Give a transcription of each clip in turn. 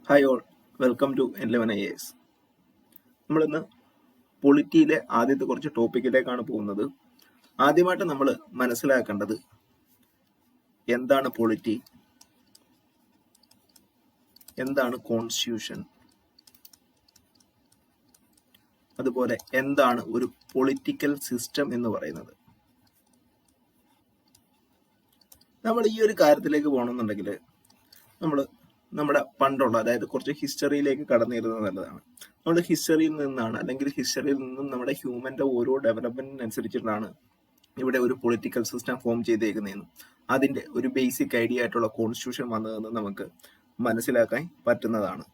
Hi all, welcome to N11 IAS. നമ്മളിന്ന് പൊളിറ്റിയിലെ ആദ്യത്തെ കുറച്ച് ടോപ്പിക്കിലേക്കാണ് പോകുന്നത്. ആദ്യമായിട്ട് നമ്മൾ മനസ്സിലാക്കേണ്ടത് എന്താണ് പൊളിറ്റി, എന്താണ് കോൺസ്റ്റിറ്റ്യൂഷൻ, അതുപോലെ എന്താണ് ഒരു പൊളിറ്റിക്കൽ സിസ്റ്റം എന്ന് പറയുന്നത്. നമ്മൾ ഈ ഒരു കാര്യത്തിലേക്ക് പോകണമെന്നുണ്ടെങ്കിൽ നമ്മൾ നമ്മുടെ പണ്ടുള്ള, അതായത് കുറച്ച് ഹിസ്റ്ററിയിലേക്ക് കടന്നിരുന്നത് നല്ലതാണ്. നമ്മുടെ ഹിസ്റ്ററിയിൽ നിന്നാണ്, അല്ലെങ്കിൽ ഹിസ്റ്ററിയിൽ നിന്നും നമ്മുടെ ഹ്യൂമന്റെ ഓരോ ഡെവലപ്മെന്റിനനുസരിച്ചിട്ടാണ് ഇവിടെ ഒരു പൊളിറ്റിക്കൽ സിസ്റ്റം ഫോം ചെയ്തേക്കുന്നതെന്നും അതിന്റെ ഒരു ബേസിക് ഐഡിയ ആയിട്ടുള്ള കോൺസ്റ്റിറ്റ്യൂഷൻ വന്നതെന്ന് നമുക്ക് മനസ്സിലാക്കാൻ പറ്റുന്നതാണ്.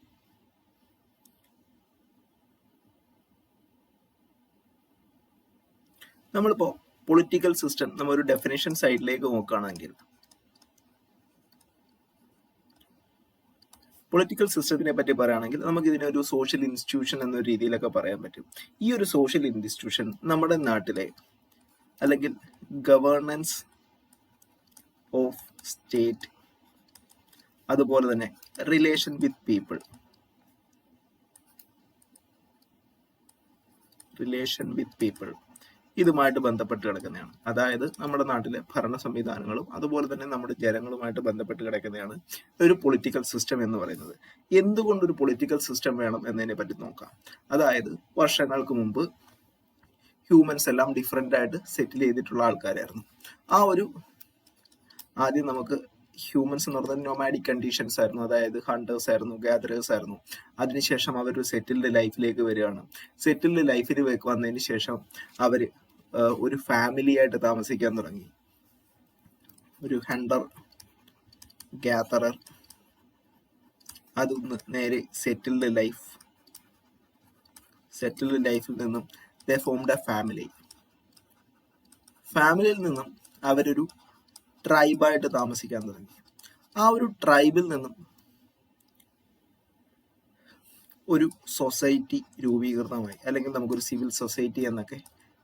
നമ്മളിപ്പോ പൊളിറ്റിക്കൽ സിസ്റ്റം നമ്മൾ ഒരു ഡെഫിനേഷൻ സൈഡിലേക്ക് നോക്കുകയാണെങ്കിൽ, പൊളിറ്റിക്കൽ സിസ്റ്റത്തിനെ പറ്റി പറയുകയാണെങ്കിൽ നമുക്ക് ഇതിനെ ഒരു സോഷ്യൽ ഇൻസ്റ്റിറ്റ്യൂഷൻ എന്ന രീതിയിലൊക്കെ പറയാൻ പറ്റും. ഈ ഒരു സോഷ്യൽ ഇൻസ്റ്റിറ്റ്യൂഷൻ നമ്മുടെ നാട്ടിലെ, അല്ലെങ്കിൽ ഗവേണൻസ് ഓഫ് സ്റ്റേറ്റ്, അതുപോലെ തന്നെ റിലേഷൻ വിത്ത് പീപ്പിൾ, ഇതുമായിട്ട് ബന്ധപ്പെട്ട് കിടക്കുന്നതാണ്. അതായത് നമ്മുടെ നാട്ടിലെ ഭരണ സംവിധാനങ്ങളും അതുപോലെ തന്നെ നമ്മുടെ ജനങ്ങളുമായിട്ട് ബന്ധപ്പെട്ട് കിടക്കുന്നതാണ് ഒരു പൊളിറ്റിക്കൽ സിസ്റ്റം എന്ന് പറയുന്നത്. എന്തുകൊണ്ട് ഒരു പൊളിറ്റിക്കൽ സിസ്റ്റം വേണം എന്നതിനെ പറ്റി നോക്കാം. അതായത് വർഷങ്ങൾക്ക് മുമ്പ് ഹ്യൂമൻസ് എല്ലാം ഡിഫറെന്റ് ആയിട്ട് സെറ്റിൽ ചെയ്തിട്ടുള്ള ആൾക്കാരായിരുന്നു. ആദ്യം നമുക്ക് ഹ്യൂമൻസ് എന്ന് പറയുന്നത് നൊമാഡിക് കണ്ടീഷൻസ് ആയിരുന്നു, അതായത് ഹണ്ടേഴ്സ് ആയിരുന്നു, ഗാദറേഴ്സ് ആയിരുന്നു. അതിനുശേഷം അവർ സെറ്റിൽഡ് ലൈഫിലേക്ക് വരികയാണ്. സെറ്റിൽഡ് ലൈഫിൽ വന്നതിന് ശേഷം അവര് ഒരു ഫാമിലി ആയിട്ട് താമസിക്കാൻ തുടങ്ങി. ഒരു ഹണ്ടർ ഗാദറർ, അതൊന്ന് നേരെ സെറ്റിൽഡ് ലൈഫിൽ നിന്നും ദേ ഫോംഡ് എ ഫാമിലി. ഫാമിലിയിൽ നിന്നും അവരൊരു ട്രൈബായിട്ട് താമസിക്കാൻ തുടങ്ങി. ആ ഒരു ട്രൈബിൽ നിന്നും ഒരു സൊസൈറ്റി രൂപീകൃതമായി, അല്ലെങ്കിൽ നമുക്കൊരു സിവിൽ സൊസൈറ്റി എന്നൊക്കെ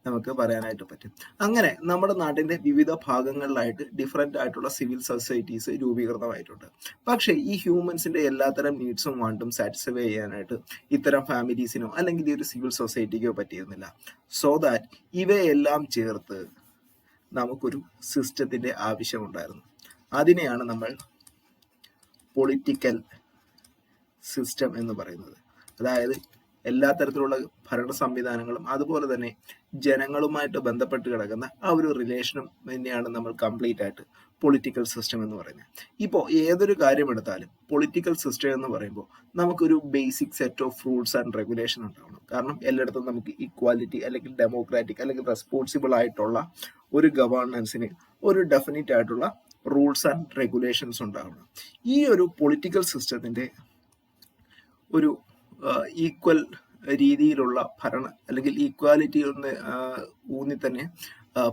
നമുക്ക് പറയാനായിട്ട് പറ്റും. അങ്ങനെ നമ്മുടെ നാട്ടിന്റെ വിവിധ ഭാഗങ്ങളിലായിട്ട് ഡിഫറെന്റ് ആയിട്ടുള്ള സിവിൽ സൊസൈറ്റീസ് രൂപീകൃതമായിട്ടുണ്ട്. പക്ഷേ ഈ ഹ്യൂമൻസിന്റെ എല്ലാത്തരം നീഡ്സും വാണ്ടും സാറ്റിസ്ഫൈ ചെയ്യാനായിട്ട് ഇത്തരം ഫാമിലീസിനോ അല്ലെങ്കിൽ ഈ ഒരു സിവിൽ സൊസൈറ്റിക്കോ പറ്റിയിരുന്നില്ല. സോ ദാറ്റ് ഇവയെല്ലാം ചേർത്ത് നമുക്കൊരു സിസ്റ്റത്തിന്റെ ആവശ്യമുണ്ടായിരുന്നു. അതിനെയാണ് നമ്മൾ പൊളിറ്റിക്കൽ സിസ്റ്റം എന്ന് പറയുന്നത്. അതായത് എല്ലാ തരത്തിലുള്ള ഭരണ സംവിധാനങ്ങളും അതുപോലെ തന്നെ ജനങ്ങളുമായിട്ട് ബന്ധപ്പെട്ട് കിടക്കുന്ന ആ ഒരു റിലേഷനും തന്നെയാണ് നമ്മൾ കംപ്ലീറ്റ് ആയിട്ട് പൊളിറ്റിക്കൽ സിസ്റ്റം എന്ന് പറയുന്നത്. ഇപ്പോൾ ഏതൊരു കാര്യം എടുത്താലും പൊളിറ്റിക്കൽ സിസ്റ്റം എന്ന് പറയുമ്പോൾ നമുക്കൊരു basic set of rules and regulation ഉണ്ടാവണം. കാരണം എല്ലായിടത്തും നമുക്ക് ഈക്വാലിറ്റി, അല്ലെങ്കിൽ ഡെമോക്രാറ്റിക്, അല്ലെങ്കിൽ റെസ്പോൺസിബിൾ ആയിട്ടുള്ള ഒരു ഗവേണൻസിന് ഒരു ഡെഫിനിറ്റ് ആയിട്ടുള്ള റൂൾസ് ആൻഡ് റെഗുലേഷൻസ് ഉണ്ടാവണം. ഈ ഒരു പൊളിറ്റിക്കൽ സിസ്റ്റത്തിന്റെ ഒരു ഈക്വൽ രീതിയിലുള്ള ഭരണം, അല്ലെങ്കിൽ ഈക്വാലിറ്റി ഊന്നി തന്നെ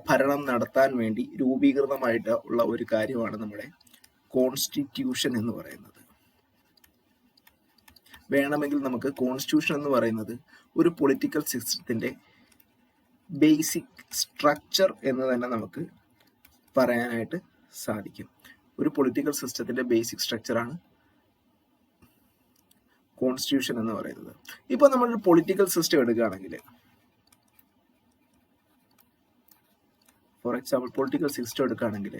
ഭരണം നടത്താൻ വേണ്ടി രൂപീകൃതമായിട്ട് ഉള്ള ഒരു കാര്യമാണ് നമ്മുടെ കോൺസ്റ്റിറ്റ്യൂഷൻ എന്ന് പറയുന്നത്. വേണമെങ്കിൽ നമുക്ക് കോൺസ്റ്റിറ്റ്യൂഷൻ എന്ന് പറയുന്നത് ഒരു പൊളിറ്റിക്കൽ സിസ്റ്റത്തിന്റെ ബേസിക് സ്ട്രക്ചർ എന്ന് തന്നെ നമുക്ക് പറയാനായിട്ട് സാധിക്കും. ഒരു പൊളിറ്റിക്കൽ സിസ്റ്റത്തിന്റെ ബേസിക് സ്ട്രക്ചറാണ് കോൺസ്റ്റിറ്റ്യൂഷൻ എന്ന് പറയുന്നത്. ഇപ്പൊ നമ്മളൊരു പൊളിറ്റിക്കൽ സിസ്റ്റം എടുക്കുകയാണെങ്കിൽ, ഫോർ എക്സാമ്പിൾ പൊളിറ്റിക്കൽ സിസ്റ്റം എടുക്കുകയാണെങ്കിൽ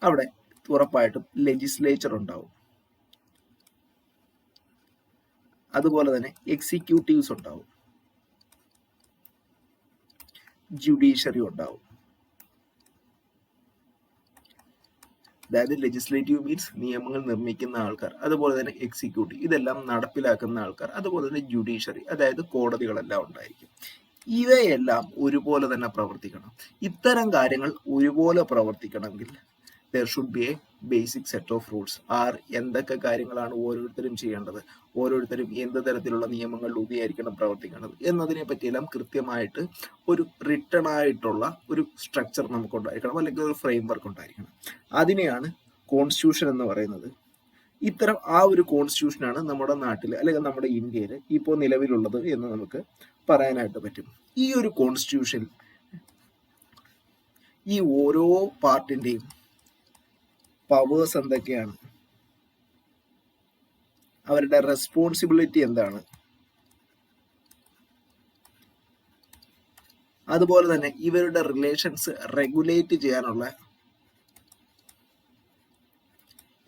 അവിടെ ഉറപ്പായിട്ടും ലെജിസ്ലേച്ചർ ഉണ്ടാവും, അതുപോലെ തന്നെ എക്സിക്യൂട്ടീവ്സ് ഉണ്ടാവും, ജുഡീഷ്യറി ഉണ്ടാവും. അതായത് ലെജിസ്ലേറ്റീവ് മീൻസ് നിയമങ്ങൾ നിർമ്മിക്കുന്ന ആൾക്കാർ, അതുപോലെ തന്നെ എക്സിക്യൂട്ടീവ് ഇതെല്ലാം നടപ്പിലാക്കുന്ന ആൾക്കാർ, അതുപോലെ തന്നെ ജുഡീഷ്യറി അതായത് കോടതികളെല്ലാം ഉണ്ടായിരിക്കും. ഇവയെല്ലാം ഒരുപോലെ തന്നെ പ്രവർത്തിക്കണം. ഇത്തരം കാര്യങ്ങൾ ഒരുപോലെ പ്രവർത്തിക്കണമെങ്കിൽ there should be a basic set of rules. എന്തൊക്കെ കാര്യങ്ങളാണ് ഓരോരുത്തരും ചെയ്യേണ്ടത്, ഓരോരുത്തരും എന്ത് തരത്തിലുള്ള നിയമങ്ങൾ ഉപയോഗിക്കണം പ്രവർത്തിക്കേണ്ടത് എന്നതിനെ പറ്റിയെല്ലാം കൃത്യമായിട്ട് ഒരു റിട്ടൺ ആയിട്ടുള്ള ഒരു സ്ട്രക്ചർ നമുക്ക് ഉണ്ടായിരിക്കണം, അല്ലെങ്കിൽ ഒരു ഫ്രെയിം വർക്ക് ഉണ്ടായിരിക്കണം. അതിനെയാണ് കോൺസ്റ്റിറ്റ്യൂഷൻ എന്ന് പറയുന്നത്. ഇത്തരം ഒരു കോൺസ്റ്റിറ്റ്യൂഷനാണ് നമ്മുടെ നാട്ടിൽ, അല്ലെങ്കിൽ നമ്മുടെ ഇന്ത്യയിൽ ഇപ്പോൾ നിലവിലുള്ളത് എന്ന് നമുക്ക് പറയാനായിട്ട് പറ്റും. ഈ ഒരു കോൺസ്റ്റിറ്റ്യൂഷൻ ഈ ഓരോ പാർട്ടിന്റെയും പവേഴ്സ് എന്തൊക്കെയാണ്, അവരുടെ റെസ്പോൺസിബിലിറ്റി എന്താണ്, അതുപോലെ തന്നെ ഇവരുടെ റിലേഷൻസ് റെഗുലേറ്റ് ചെയ്യാനുള്ള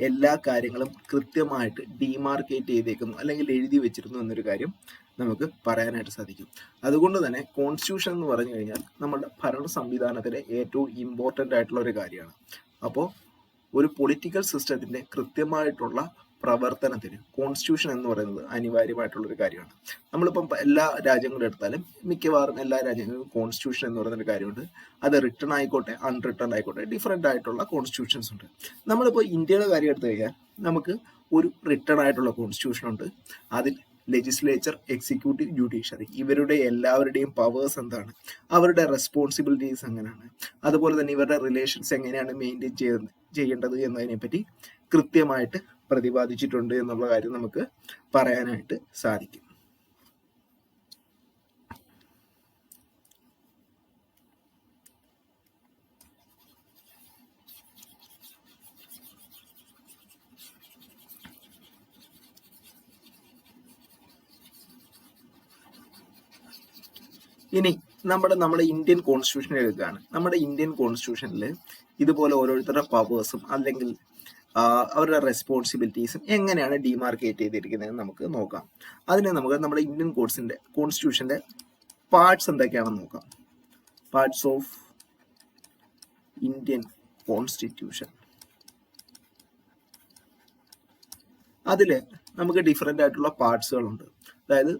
എല്ലാ കാര്യങ്ങളും കൃത്യമായിട്ട് ഡിമാർക്കേറ്റ് ചെയ്തേക്കുന്നു അല്ലെങ്കിൽ എഴുതി വെച്ചിരുന്നു എന്നൊരു കാര്യം നമുക്ക് പറയാനായിട്ട് സാധിക്കും. അതുകൊണ്ട് തന്നെ കോൺസ്റ്റിറ്റ്യൂഷൻ എന്ന് പറഞ്ഞു കഴിഞ്ഞാൽ നമ്മുടെ ഭരണ സംവിധാനത്തിലെ ഏറ്റവും ഇമ്പോർട്ടൻ്റ് ആയിട്ടുള്ള ഒരു കാര്യമാണ്. അപ്പോൾ ഒരു പൊളിറ്റിക്കൽ സിസ്റ്റത്തിന്റെ കൃത്യമായിട്ടുള്ള പ്രവർത്തനത്തിന് കോൺസ്റ്റിറ്റ്യൂഷൻ എന്ന് പറയുന്നത് അനിവാര്യമായിട്ടുള്ളൊരു കാര്യമാണ്. നമ്മളിപ്പം എല്ലാ രാജ്യങ്ങളും എടുത്താലും മിക്കവാറും എല്ലാ രാജ്യങ്ങളിലും കോൺസ്റ്റിറ്റ്യൂഷൻ എന്ന് പറയുന്നൊരു കാര്യമുണ്ട്. അത് റിട്ടൺ ആയിക്കോട്ടെ അൺറിട്ടൺ ആയിക്കോട്ടെ ഡിഫറെൻ്റ് ആയിട്ടുള്ള കോൺസ്റ്റിറ്റ്യൂഷൻസ് ഉണ്ട്. നമ്മളിപ്പോൾ ഇന്ത്യയുടെ കാര്യം എടുത്തു കഴിഞ്ഞാൽ നമുക്ക് ഒരു റിട്ടൺ ആയിട്ടുള്ള കോൺസ്റ്റിറ്റ്യൂഷൻ ഉണ്ട്. അതിൽ ലെജിസ്ലേച്ചർ, എക്സിക്യൂട്ടീവ്, ജുഡീഷ്യറി ഇവരുടെ എല്ലാവരുടെയും പവേഴ്സ് എന്താണ്, അവരുടെ റെസ്പോൺസിബിലിറ്റീസ് എങ്ങനെയാണ്, അതുപോലെ തന്നെ ഇവരുടെ റിലേഷൻസ് എങ്ങനെയാണ് മെയിൻറ്റെയിൻ ചെയ്യേണ്ടത് എന്നതിനെപ്പറ്റി കൃത്യമായിട്ട് പ്രതിപാദിച്ചിട്ടുണ്ട് എന്നുള്ള കാര്യം നമുക്ക് പറയാനായിട്ട് സാധിക്കും. ഇനി നമ്മുടെ ഇന്ത്യൻ കോൺസ്റ്റിറ്റ്യൂഷൻ എടുക്കുകയാണ്. നമ്മുടെ ഇന്ത്യൻ കോൺസ്റ്റിറ്റ്യൂഷനിൽ ഇതുപോലെ ഓരോരുത്തരുടെ പവേഴ്സും അല്ലെങ്കിൽ അവരുടെ റെസ്പോൺസിബിലിറ്റീസും എങ്ങനെയാണ് ഡിമാർക്കേറ്റ് ചെയ്തിരിക്കുന്നതെന്ന് നമുക്ക് നോക്കാം. അതിന് നമുക്ക് നമ്മുടെ ഇന്ത്യൻ കോൺസ്റ്റിറ്റ്യൂഷന്റെ പാർട്സ് എന്തൊക്കെയാണെന്ന് നോക്കാം. Parts of Indian constitution. അതില് നമുക്ക് ഡിഫറെന്റ് ആയിട്ടുള്ള പാർട്സുകളുണ്ട്. അതായത്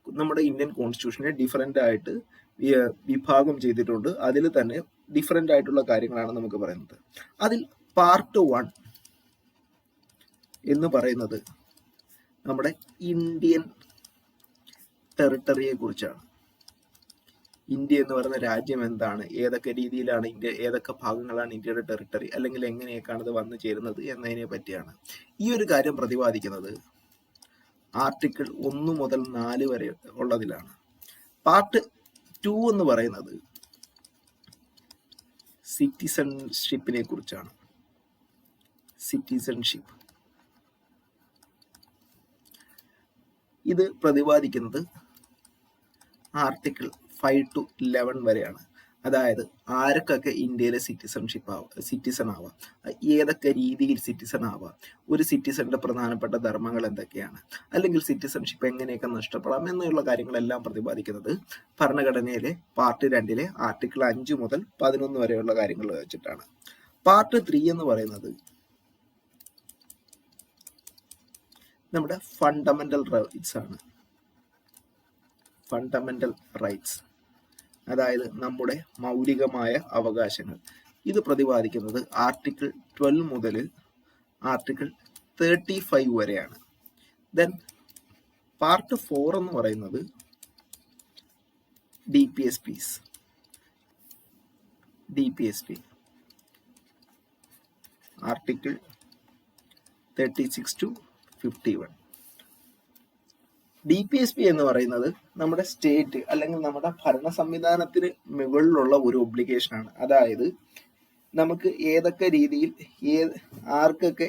നമ്മുടെ ഇന്ത്യൻ കോൺസ്റ്റിറ്റ്യൂഷനെ ഡിഫറെന്റ് ആയിട്ട് വിഭാഗം ചെയ്തിട്ടുണ്ട്. അതിൽ തന്നെ ഡിഫറെന്റ് ആയിട്ടുള്ള കാര്യങ്ങളാണ് നമുക്ക് പറയുന്നത്. അതിൽ പാർട്ട് 1 എന്ന് പറയുന്നത് നമ്മുടെ ഇന്ത്യൻ ടെറിട്ടറിയെ കുറിച്ചാണ്. ഇന്ത്യ എന്ന് പറയുന്ന രാജ്യം എന്താണ്, ഏതൊക്കെ രീതിയിലാണ് ഇന്ത്യ, ഏതൊക്കെ ഭാഗങ്ങളാണ് ഇന്ത്യയുടെ ടെറിട്ടറി, അല്ലെങ്കിൽ എങ്ങനെയൊക്കെയാണ് ഇത് വന്നു ചേരുന്നത് എന്നതിനെ പറ്റിയാണ്. ഈ ഒരു കാര്യം പ്രതിപാദിക്കുന്നത് ആർട്ടിക്കിൾ 1 മുതൽ 4 വരെ ഉള്ളതിലാണ്. പാർട്ട് 2 എന്ന് പറയുന്നത് സിറ്റിസൺഷിപ്പിനെ കുറിച്ചാണ്. സിറ്റിസൺഷിപ്പ് ഇത് പ്രതിപാദിക്കുന്നത് ആർട്ടിക്കിൾ 5 to 11 വരെയാണ്. അതായത് ആർക്കൊക്കെ ഇന്ത്യയിലെ സിറ്റിസൺ ആവാം, ഏതൊക്കെ രീതിയിൽ സിറ്റിസൺ ആവാം, ഒരു സിറ്റിസന്റെ പ്രധാനപ്പെട്ട ധർമ്മങ്ങൾ എന്തൊക്കെയാണ്, അല്ലെങ്കിൽ സിറ്റിസൺഷിപ്പ് എങ്ങനെയൊക്കെ നഷ്ടപ്പെടാം എന്നുള്ള കാര്യങ്ങളെല്ലാം പ്രതിപാദിക്കുന്നത് ഭരണഘടനയിലെ പാർട്ട് 2 ആർട്ടിക്കിൾ 5 മുതൽ 11 വരെയുള്ള കാര്യങ്ങൾ വെച്ചിട്ടാണ്. പാർട്ട് 3 എന്ന് പറയുന്നത് നമ്മുടെ ഫണ്ടമെന്റൽ റൈറ്റ്സ് ആണ്. ഫണ്ടമെന്റൽ റൈറ്റ്സ് അതായത് നമ്മുടെ മൗലികമായ അവകാശങ്ങൾ. ഇത് പ്രതിപാദിക്കുന്നത് ആർട്ടിക്കിൾ 12 മുതൽ ആർട്ടിക്കിൾ 35 വരെയാണ്. ദെൻ പാർട്ട് 4 എന്ന് പറയുന്നത് DPSP ആർട്ടിക്കിൾ 36 to 51. DPSP എന്ന് പറയുന്നത് നമ്മുടെ സ്റ്റേറ്റ് അല്ലെങ്കിൽ നമ്മുടെ ഭരണ സംവിധാനത്തിന് മുകളിലുള്ള ഒരു ഒബ്ലിഗേഷൻ ആണ്. അതായത് നമുക്ക് ഏതൊക്കെ രീതിയിൽ ആർക്കൊക്കെ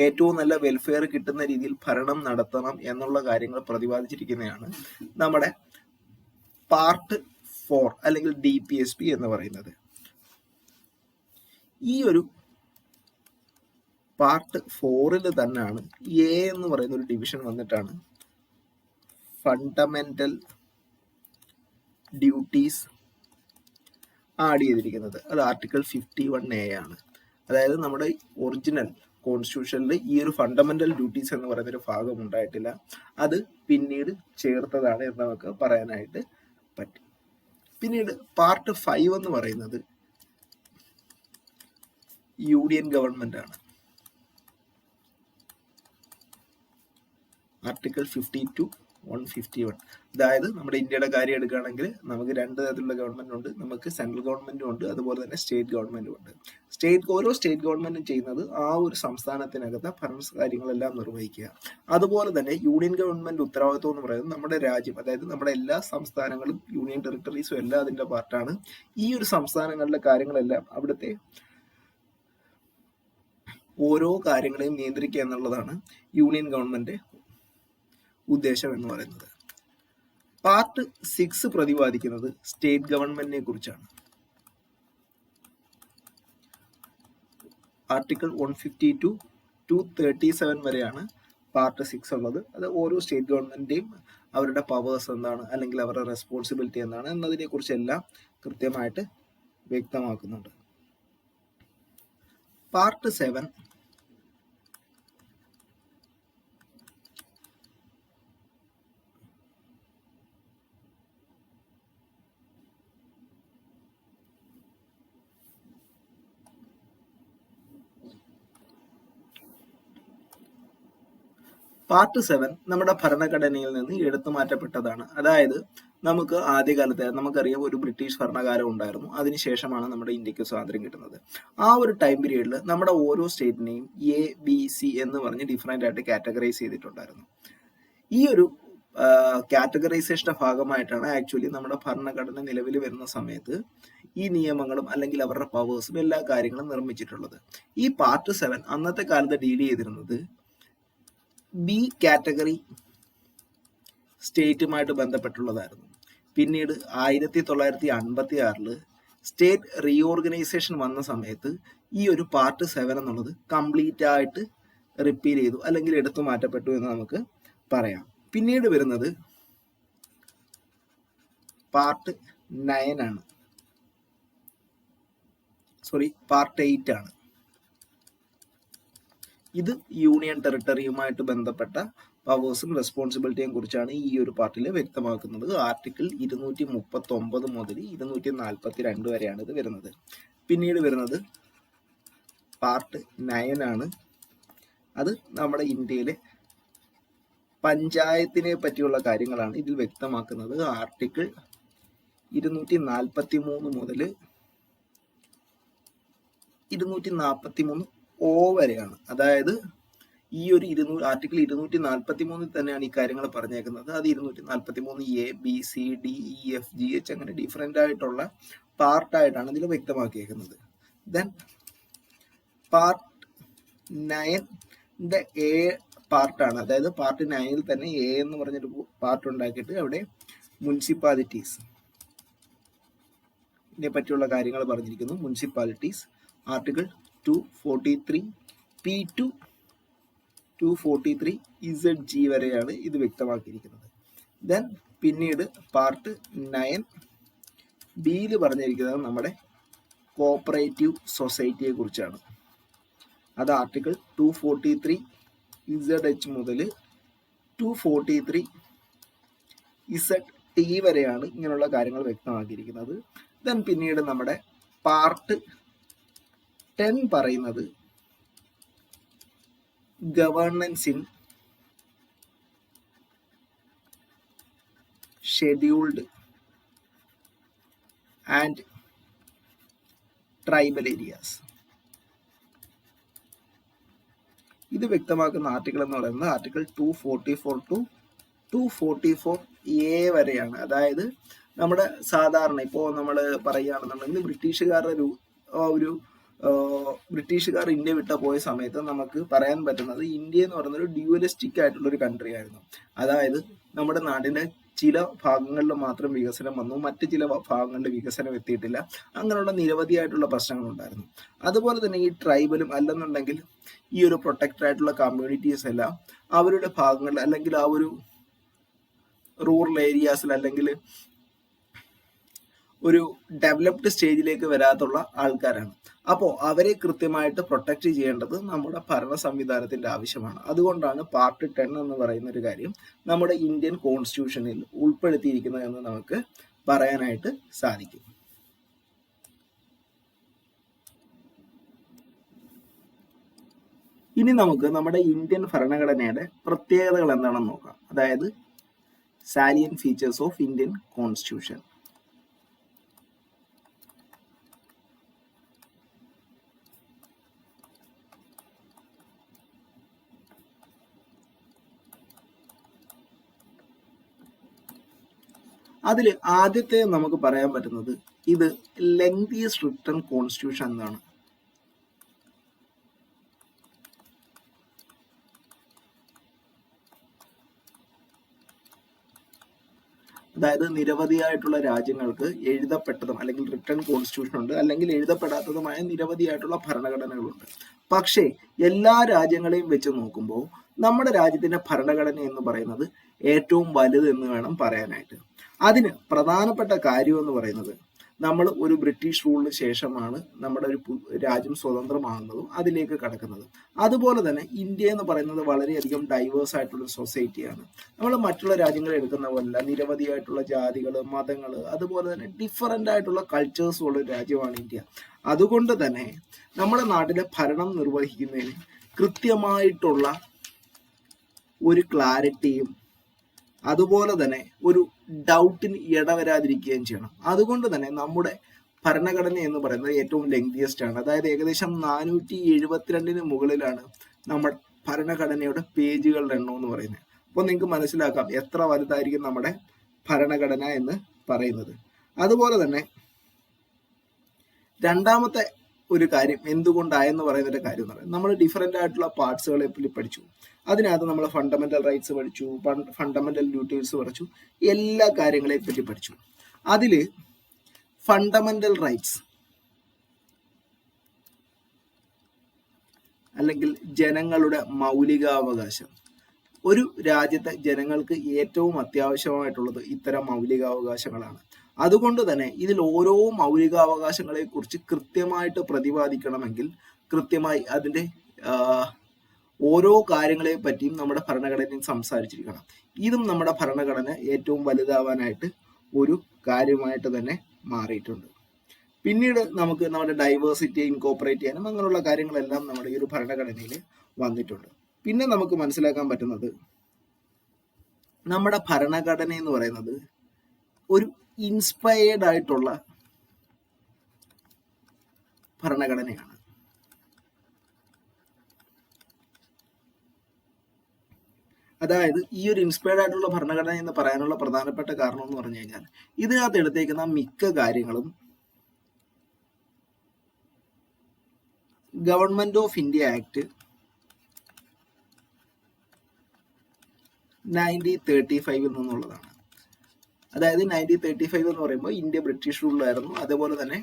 ഏറ്റവും നല്ല വെൽഫെയർ കിട്ടുന്ന രീതിയിൽ ഭരണം നടത്തണം എന്നുള്ള കാര്യങ്ങൾ പ്രതിപാദിച്ചിരിക്കുന്നതാണ് നമ്മുടെ പാർട്ട് 4 അല്ലെങ്കിൽ DPSP എന്ന് പറയുന്നത്. ഈ ഒരു പാർട്ട് 4 തന്നെയാണ് എ എന്ന് പറയുന്ന ഒരു ഡിവിഷൻ വന്നിട്ടാണ് ഫണ്ടമെന്റൽ ഡ്യൂട്ടീസ് ആഡ് ചെയ്തിരിക്കുന്നത്. അത് ആർട്ടിക്കിൾ 51A ആണ്. അതായത് നമ്മുടെ ഒറിജിനൽ കോൺസ്റ്റിറ്റ്യൂഷനിൽ ഈ ഒരു ഫണ്ടമെന്റൽ ഡ്യൂട്ടീസ് എന്ന് പറയുന്ന ഒരു ഭാഗം ഉണ്ടായിട്ടില്ല. അത് പിന്നീട് ചേർത്തതാണ് എന്ന് നമുക്ക് പറയാനായിട്ട് പറ്റും. പിന്നീട് പാർട്ട് 5 എന്ന് പറയുന്നത് യൂണിയൻ ഗവൺമെന്റ് ആണ്. Article 50 to 151. അതായത് നമ്മുടെ ഇന്ത്യയുടെ കാര്യം എടുക്കുകയാണെങ്കിൽ നമുക്ക് 2 തരത്തിലുള്ള ഗവൺമെന്റ് ഉണ്ട്. നമുക്ക് സെൻട്രൽ ഗവൺമെന്റും ഉണ്ട്, അതുപോലെ തന്നെ സ്റ്റേറ്റ് ഗവൺമെന്റും ഉണ്ട്. ഓരോ സ്റ്റേറ്റ് ഗവൺമെന്റും ചെയ്യുന്നത് ആ ഒരു സംസ്ഥാനത്തിനകത്ത് ഭരണ കാര്യങ്ങളെല്ലാം നിർവഹിക്കുക. അതുപോലെ തന്നെ യൂണിയൻ ഗവൺമെന്റ് ഉത്തരവാദിത്വം എന്ന് പറയുന്നത് നമ്മുടെ രാജ്യം, അതായത് നമ്മുടെ എല്ലാ സംസ്ഥാനങ്ങളും യൂണിയൻ ടെറിട്ടറീസും എല്ലാം അതിന്റെ പാർട്ടാണ്. ഈ ഒരു സംസ്ഥാനങ്ങളിലെ കാര്യങ്ങളെല്ലാം അവിടുത്തെ ഓരോ കാര്യങ്ങളെയും നിയന്ത്രിക്കുക എന്നുള്ളതാണ് യൂണിയൻ ഗവൺമെന്റ് ഉദ്ദേശം എന്ന് പറയുന്നത്. പാർട്ട് 6 പ്രതിപാദിക്കുന്നത് സ്റ്റേറ്റ് ഗവൺമെന്റിനെ കുറിച്ചാണ്. ആർട്ടിക്കിൾ 152 to 37 വരെയാണ് പാർട്ട് 6 ഉള്ളത്. അത് ഓരോ സ്റ്റേറ്റ് ഗവൺമെന്റിന്റെയും അവരുടെ പവേഴ്സ് എന്താണ്, അല്ലെങ്കിൽ അവരുടെ റെസ്പോൺസിബിലിറ്റി എന്താണ് എന്നതിനെ കുറിച്ചെല്ലാം കൃത്യമായിട്ട് വ്യക്തമാക്കുന്നുണ്ട്. പാർട്ട് 7 നമ്മുടെ ഭരണഘടനയിൽ നിന്ന് എടുത്തു മാറ്റപ്പെട്ടതാണ്. അതായത് നമുക്ക് ആദ്യകാലത്തെ നമുക്കറിയാം ഒരു ബ്രിട്ടീഷ് ഭരണകാലം ഉണ്ടായിരുന്നു. അതിനുശേഷമാണ് നമ്മുടെ ഇന്ത്യക്ക് സ്വാതന്ത്ര്യം കിട്ടുന്നത്. ആ ഒരു ടൈം പീരീഡിൽ നമ്മുടെ ഓരോ സ്റ്റേറ്റിനെയും A, B, C എന്ന് പറഞ്ഞ് ഡിഫറെൻ്റ് ആയിട്ട് കാറ്റഗറൈസ് ചെയ്തിട്ടുണ്ടായിരുന്നു. ഈ ഒരു കാറ്റഗറൈസേഷന്റെ ഭാഗമായിട്ടാണ് ആക്ച്വലി നമ്മുടെ ഭരണഘടന നിലവിൽ വരുന്ന സമയത്ത് ഈ നിയമങ്ങളും അല്ലെങ്കിൽ അവരുടെ പവേഴ്സും എല്ലാ കാര്യങ്ങളും നിർമ്മിച്ചിട്ടുള്ളത്. ഈ പാർട്ട് 7 അന്നത്തെ കാലത്ത് ഡീൽ ചെയ്തിരുന്നത് B കാറ്റഗറി സ്റ്റേറ്റുമായിട്ട് ബന്ധപ്പെട്ടുള്ളതായിരുന്നു. പിന്നീട് 1956 സ്റ്റേറ്റ് റീഓർഗനൈസേഷൻ വന്ന സമയത്ത് ഈ ഒരു പാർട്ട് 7 എന്നുള്ളത് കംപ്ലീറ്റ് ആയിട്ട് റിപ്പീൽ ചെയ്തു, അല്ലെങ്കിൽ എടുത്തു മാറ്റപ്പെട്ടു എന്ന് നമുക്ക് പറയാം. പിന്നീട് വരുന്നത് പാർട്ട് 9 ആണ്, പാർട്ട് 8 ആണ്. ഇത് യൂണിയൻ ടെറിട്ടറിയുമായിട്ട് ബന്ധപ്പെട്ട പവേഴ്സും റെസ്പോൺസിബിലിറ്റിയും കുറിച്ചാണ് ഈ ഒരു പാർട്ടിൽ വ്യക്തമാക്കുന്നത്. ആർട്ടിക്കിൾ 239 മുതൽ 242 വരെയാണ് ഇത് വരുന്നത്. പിന്നീട് വരുന്നത് പാർട്ട് 9 ആണ്. അത് നമ്മുടെ ഇന്ത്യയിലെ പഞ്ചായത്തിനെ പറ്റിയുള്ള കാര്യങ്ങളാണ് ഇതിൽ വ്യക്തമാക്കുന്നത്. ആർട്ടിക്കിൾ 243 മുതൽ 243 വരെയാണ്. അതായത് ഈ ഒരു ആർട്ടിക്കിൾ 243 തന്നെയാണ് ഈ കാര്യങ്ങൾ പറഞ്ഞേക്കുന്നത്. അത് 243 A, B, C, D, E, F, G, H അങ്ങനെ ഡിഫറെൻ്റ് ആയിട്ടുള്ള പാർട്ടായിട്ടാണ് ഇതിൽ വ്യക്തമാക്കിയേക്കുന്നത്. ദെൻ പാർട്ട് 9 A പാർട്ടാണ്. അതായത് പാർട്ട് 9 തന്നെ A എന്ന് പറഞ്ഞൊരു പാർട്ട് ഉണ്ടാക്കിയിട്ട് അവിടെ മുനിസിപ്പാലിറ്റീസ് ഇതിനെ പറ്റിയുള്ള കാര്യങ്ങൾ പറഞ്ഞിരിക്കുന്നു. മുനിസിപ്പാലിറ്റീസ് ആർട്ടിക്കിൾ 243 P2 243 ZG വരെയാണ് ഇത് വ്യക്തമാക്കിയിരിക്കുന്നത്. ദെൻ പിന്നീട് പാർട്ട് 9 ബിയിൽ പറഞ്ഞിരിക്കുന്നത് നമ്മുടെ കോപ്പറേറ്റീവ് സൊസൈറ്റിയെ കുറിച്ചാണ്. അത് ആർട്ടിക്കിൾ 243 ZH മുതൽ 243 ZT വരെയാണ് ഇങ്ങനെയുള്ള കാര്യങ്ങൾ വ്യക്തമാക്കിയിരിക്കുന്നത്. ദെൻ പിന്നീട് നമ്മുടെ പാർട്ട് 10 പറയുന്നത് governance in scheduled and tribal areas. ഇത് വ്യക്തമാക്കുന്ന ആർട്ടിക്കിൾ എന്ന് പറയുന്നത് ആർട്ടിക്കിൾ 244 to 244A വരെയാണ്. അതായത് നമ്മുടെ സാധാരണ ഇപ്പോൾ നമ്മൾ പറയുകയാണെന്നുണ്ടെങ്കിൽ ബ്രിട്ടീഷുകാർ ഇന്ത്യ വിട്ട പോയ സമയത്ത് നമുക്ക് പറയാൻ പറ്റുന്നത് ഇന്ത്യ എന്ന് പറയുന്നത് ഒരു ഡ്യൂവലിസ്റ്റിക് ആയിട്ടുള്ള ഒരു കൺട്രി ആയിരുന്നു. അതായത് നമ്മുടെ നാടിന്റെ ചില ഭാഗങ്ങളിൽ മാത്രം വികസനം വന്നു, മറ്റ് ചില ഭാഗങ്ങളിൽ വികസനം എത്തിയിട്ടില്ല. അങ്ങനെയുള്ള നിരവധിയായിട്ടുള്ള പ്രശ്നങ്ങൾ ഉണ്ടായിരുന്നു. അതുപോലെ തന്നെ ഈ ട്രൈബലും അല്ലെന്നുണ്ടെങ്കിൽ ഈ ഒരു പ്രൊട്ടക്റ്റഡ് ആയിട്ടുള്ള കമ്മ്യൂണിറ്റീസ് എല്ലാം അവരുടെ ഭാഗങ്ങളിൽ അല്ലെങ്കിൽ ആ ഒരു റൂറൽ ഏരിയാസിൽ അല്ലെങ്കിൽ ഒരു ഡെവലപ്ഡ് സ്റ്റേജിലേക്ക് വരാത്തുള്ള ആൾക്കാരാണ്. അപ്പോൾ അവരെ കൃത്യമായിട്ട് പ്രൊട്ടക്റ്റ് ചെയ്യേണ്ടത് നമ്മുടെ ഭരണ സംവിധാനത്തിന്റെ ആവശ്യമാണ്. അതുകൊണ്ടാണ് പാർട്ട് 10 എന്ന് പറയുന്ന ഒരു കാര്യം നമ്മുടെ ഇന്ത്യൻ കോൺസ്റ്റിറ്റ്യൂഷനിൽ ഉൾപ്പെടുത്തിയിരിക്കുന്നത് എന്ന് നമുക്ക് പറയാനായിട്ട് സാധിക്കും. ഇനി നമുക്ക് നമ്മുടെ ഇന്ത്യൻ ഭരണഘടനയുടെ പ്രത്യേകതകൾ എന്താണെന്ന് നോക്കാം. അതായത് salient features of Indian constitution. അതിൽ ആദ്യത്തെ നമുക്ക് പറയാൻ പറ്റുന്നത് ഇത് ലെങ്തിയസ്റ്റ് റിട്ടൺ കോൺസ്റ്റിറ്റ്യൂഷൻ എന്നാണ്. അതായത് നിരവധിയായിട്ടുള്ള രാജ്യങ്ങൾക്ക് എഴുതപ്പെട്ടതും അല്ലെങ്കിൽ റിട്ടൺ കോൺസ്റ്റിറ്റ്യൂഷൻ ഉണ്ട്, അല്ലെങ്കിൽ എഴുതപ്പെടാത്തതുമായ നിരവധിയായിട്ടുള്ള ഭരണഘടനകളുണ്ട്. പക്ഷേ എല്ലാ രാജ്യങ്ങളെയും വെച്ച് നോക്കുമ്പോൾ നമ്മുടെ രാജ്യത്തിന്റെ ഭരണഘടന എന്ന് പറയുന്നത് ഏറ്റവും വലുത് എന്ന് വേണം പറയാനായിട്ട്. അതിന് പ്രധാനപ്പെട്ട കാര്യം എന്ന് പറയുന്നത്, നമ്മൾ ഒരു ബ്രിട്ടീഷ് റൂളിന് ശേഷമാണ് നമ്മുടെ ഒരു രാജ്യം സ്വതന്ത്രമാകുന്നതും അതിലേക്ക് കടക്കുന്നതും. അതുപോലെ തന്നെ ഇന്ത്യ എന്ന് പറയുന്നത് വളരെയധികം ഡൈവേഴ്സ് ആയിട്ടുള്ള സൊസൈറ്റിയാണ്. നമ്മൾ മറ്റുള്ള രാജ്യങ്ങൾ എടുക്കുന്ന പോലെയല്ല, നിരവധിയായിട്ടുള്ള ജാതികൾ, മതങ്ങൾ, അതുപോലെ തന്നെ ഡിഫറൻ്റ് ആയിട്ടുള്ള കൾച്ചേഴ്സ് ഉള്ള ഒരു രാജ്യമാണ് ഇന്ത്യ. അതുകൊണ്ട് തന്നെ നമ്മുടെ നാട്ടിലെ ഭരണം നിർവഹിക്കുന്നതിന് കൃത്യമായിട്ടുള്ള ഒരു ക്ലാരിറ്റിയും അതുപോലെ തന്നെ ഒരു ഡൗട്ടിന് ഇടവരാതിരിക്കുകയും ചെയ്യണം. അതുകൊണ്ട് തന്നെ നമ്മുടെ ഭരണഘടന എന്ന് പറയുന്നത് ഏറ്റവും ലെങ്തിയസ്റ്റ് ആണ്. അതായത് ഏകദേശം 472 മുകളിലാണ് നമ്മുടെ ഭരണഘടനയുടെ പേജുകളുടെ എണ്ണം എന്ന് പറയുന്നത്. അപ്പോൾ നിങ്ങൾക്ക് മനസ്സിലാക്കാം എത്ര വലുതായിരിക്കും നമ്മുടെ ഭരണഘടന എന്ന് പറയുന്നത്. അതുപോലെ തന്നെ രണ്ടാമത്തെ ഒരു കാര്യം എന്തുകൊണ്ടായെന്ന് പറയുന്നതിന്റെ കാര്യം എന്ന് പറയുന്നത്, നമ്മൾ ഡിഫറെൻ്റ് ആയിട്ടുള്ള പാർട്സുകളെ പഠിച്ചു. അതിനകത്ത് നമ്മൾ ഫണ്ടമെന്റൽ റൈറ്റ്സ് പഠിച്ചു, ഫണ്ടമെന്റൽ ഡ്യൂട്ടീസ് പഠിച്ചു, എല്ലാ കാര്യങ്ങളെയും പറ്റി പഠിച്ചു. അതിൽ ഫണ്ടമെന്റൽ റൈറ്റ്സ് അല്ലെങ്കിൽ ജനങ്ങളുടെ മൗലികാവകാശം, ഒരു രാജ്യത്തെ ജനങ്ങൾക്ക് ഏറ്റവും അത്യാവശ്യമായിട്ടുള്ളത് ഇത്തരം മൗലികാവകാശങ്ങളാണ്. അതുകൊണ്ട് തന്നെ ഇതിൽ ഓരോ മൗലികാവകാശങ്ങളെ കുറിച്ച് കൃത്യമായിട്ട് പ്രതിപാദിക്കണമെങ്കിൽ കൃത്യമായി അതിൻ്റെ ഓരോ കാര്യങ്ങളെ പറ്റിയും നമ്മുടെ ഭരണഘടനയിൽ സംസാരിച്ചിരിക്കണം. ഇതും നമ്മുടെ ഭരണഘടന ഏറ്റവും വലുതാവാനായിട്ട് ഒരു കാര്യമായിട്ട് തന്നെ മാറിയിട്ടുണ്ട്. പിന്നീട് നമുക്ക് നമ്മുടെ ഡൈവേഴ്സിറ്റി ഇൻകോപ്പറേറ്റ് ചെയ്യാനും അങ്ങനെയുള്ള കാര്യങ്ങളെല്ലാം നമ്മുടെ ഈ ഒരു ഭരണഘടനയിൽ വന്നിട്ടുണ്ട്. പിന്നെ നമുക്ക് മനസ്സിലാക്കാൻ പറ്റുന്നത്, നമ്മുടെ ഭരണഘടന എന്ന് പറയുന്നത് ഒരു ഇൻസ്പയർഡ് ആയിട്ടുള്ള ഭരണഘടനയാണ്. അതായത് ഈ ഒരു ഇൻസ്പയർഡ് ആയിട്ടുള്ള ഭരണഘടന എന്ന് പറയാനുള്ള പ്രധാനപ്പെട്ട കാരണം എന്ന് പറഞ്ഞു കഴിഞ്ഞാൽ, ഇതിനകത്ത് എടുത്തേക്കുന്ന മിക്ക കാര്യങ്ങളും ഗവൺമെന്റ് ഓഫ് ഇന്ത്യ ആക്ട് 1935 നിന്നുള്ളതാണ്. അതായത് 1935 എന്ന് പറയുമ്പോൾ ഇന്ത്യ ബ്രിട്ടീഷ് റൂളിലായിരുന്നു. അതേപോലെ തന്നെ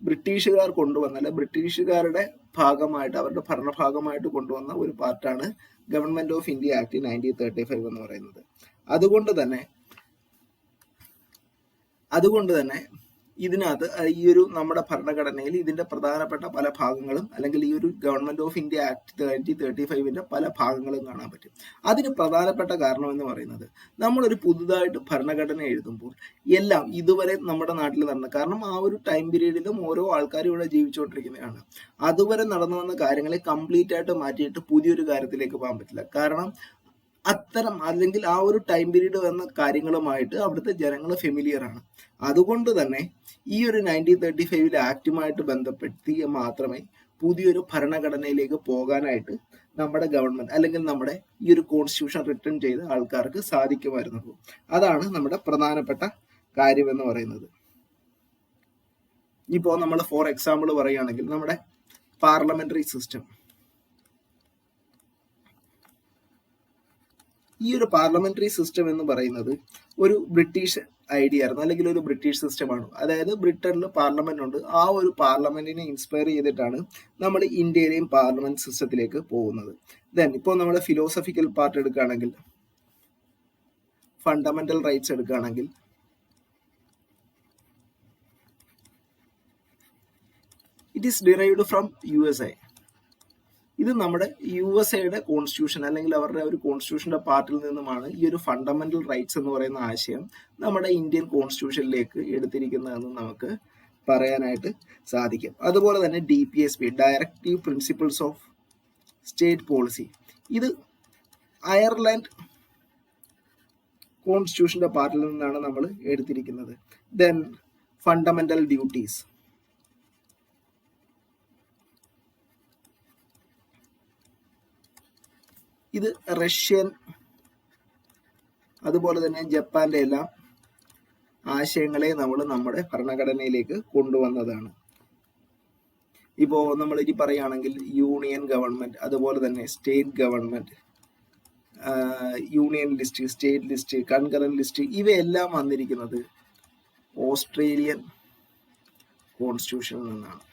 ബ്രിട്ടീഷുകാർ കൊണ്ടുവന്ന, ബ്രിട്ടീഷുകാരുടെ ഭാഗമായിട്ട്, അവരുടെ ഭരണഭാഗമായിട്ട് കൊണ്ടുവന്ന ഒരു പാർട്ടാണ് ഗവൺമെന്റ് ഓഫ് ഇന്ത്യ ആക്ട് 1935 എന്ന് പറയുന്നത്. അതുകൊണ്ട് തന്നെ ഇതിനകത്ത് ഈ ഒരു നമ്മുടെ ഭരണഘടനയിൽ ഇതിന്റെ പ്രധാനപ്പെട്ട പല ഭാഗങ്ങളും, അല്ലെങ്കിൽ ഈ ഒരു ഗവൺമെന്റ് ഓഫ് ഇന്ത്യ ആക്ട് 1935 പല ഭാഗങ്ങളും കാണാൻ പറ്റും. അതിന് പ്രധാനപ്പെട്ട കാരണം എന്ന് പറയുന്നത്, നമ്മളൊരു പുതുതായിട്ട് ഭരണഘടന എഴുതുമ്പോൾ എല്ലാം ഇതുവരെ നമ്മുടെ നാട്ടിൽ നടന്ന, കാരണം ആ ഒരു ടൈം പീരീഡിലും ഓരോ ആൾക്കാരും ഇവിടെ ജീവിച്ചുകൊണ്ടിരിക്കുന്നതാണ്, അതുവരെ നടന്നു വന്ന കാര്യങ്ങളെ കംപ്ലീറ്റ് ആയിട്ട് മാറ്റിയിട്ട് പുതിയൊരു കാര്യത്തിലേക്ക് പോകാൻ പറ്റില്ല. കാരണം അത്തരം അല്ലെങ്കിൽ ആ ഒരു ടൈം പീരീഡ് വന്ന കാര്യങ്ങളുമായിട്ട് അവിടുത്തെ ജനങ്ങൾ ഫെമിലിയർ ആണ്. അതുകൊണ്ട് തന്നെ ഈ ഒരു 1935 ആക്ടുമായിട്ട് ബന്ധപ്പെടുത്തി മാത്രമേ പുതിയൊരു ഭരണഘടനയിലേക്ക് പോകാനായിട്ട് നമ്മുടെ ഗവൺമെന്റ് അല്ലെങ്കിൽ നമ്മുടെ ഈ ഒരു കോൺസ്റ്റിറ്റ്യൂഷൻ റിട്ടേൺ ചെയ്ത ആൾക്കാർക്ക് സാധിക്കുമായിരുന്നുള്ളൂ. അതാണ് നമ്മുടെ പ്രധാനപ്പെട്ട കാര്യം എന്ന് പറയുന്നത്. ഇപ്പോൾ നമ്മൾ ഫോർ എക്സാമ്പിൾ പറയുകയാണെങ്കിൽ, നമ്മുടെ പാർലമെന്ററി സിസ്റ്റം, ഈ ഒരു പാർലമെന്ററി സിസ്റ്റം എന്ന് പറയുന്നത് ഒരു ബ്രിട്ടീഷ് ഐഡിയ ആയിരുന്നു, അല്ലെങ്കിൽ ഒരു ബ്രിട്ടീഷ് സിസ്റ്റമാണ്. അതായത് ബ്രിട്ടനിൽ പാർലമെന്റ് ഉണ്ട്, ആ ഒരു പാർലമെന്റിനെ ഇൻസ്പയർ ചെയ്തിട്ടാണ് നമ്മൾ ഇന്ത്യയിലെയും പാർലമെന്റ് സിസ്റ്റത്തിലേക്ക് പോകുന്നത്. ദെൻ ഇപ്പോൾ നമ്മുടെ ഫിലോസഫിക്കൽ പാർട്ട് എടുക്കുകയാണെങ്കിൽ, ഫണ്ടമെന്റൽ റൈറ്റ്സ് എടുക്കുകയാണെങ്കിൽ, it is derived from USA. ഇത് നമ്മുടെ USA കോൺസ്റ്റിറ്റ്യൂഷൻ അല്ലെങ്കിൽ അവരുടെ ഒരു കോൺസ്റ്റിറ്റ്യൂഷന്റെ പാർട്ടിൽ നിന്നുമാണ് ഈ ഒരു ഫണ്ടമെന്റൽ റൈറ്റ്സ് എന്ന് പറയുന്ന ആശയം നമ്മുടെ ഇന്ത്യൻ കോൺസ്റ്റിറ്റ്യൂഷനിലേക്ക് എടുത്തിരിക്കുന്നതെന്ന് നമുക്ക് പറയാനായിട്ട് സാധിക്കും. അതുപോലെ തന്നെ DPSP, directive principles of state policy, ഇത് അയർലൻഡ് കോൺസ്റ്റിറ്റ്യൂഷന്റെ പാർട്ടിൽ നിന്നാണ് നമ്മൾ എടുത്തിരിക്കുന്നത്. ദെൻ ഫണ്ടമെന്റൽ ഡ്യൂട്ടീസ്, ഇത് റഷ്യൻ അതുപോലെ തന്നെ ജപ്പാന്റെ എല്ലാം ആശയങ്ങളെ നമ്മൾ നമ്മുടെ ഭരണഘടനയിലേക്ക് കൊണ്ടുവന്നതാണ്. ഇപ്പോൾ നമ്മൾ ഇനി പറയുകയാണെങ്കിൽ യൂണിയൻ ഗവൺമെന്റ് അതുപോലെ തന്നെ state government, union list, state list, concurrent list ഇവയെല്ലാം വന്നിരിക്കുന്നത് ഓസ്ട്രേലിയൻ കോൺസ്റ്റിറ്റ്യൂഷനിൽ നിന്നാണ്.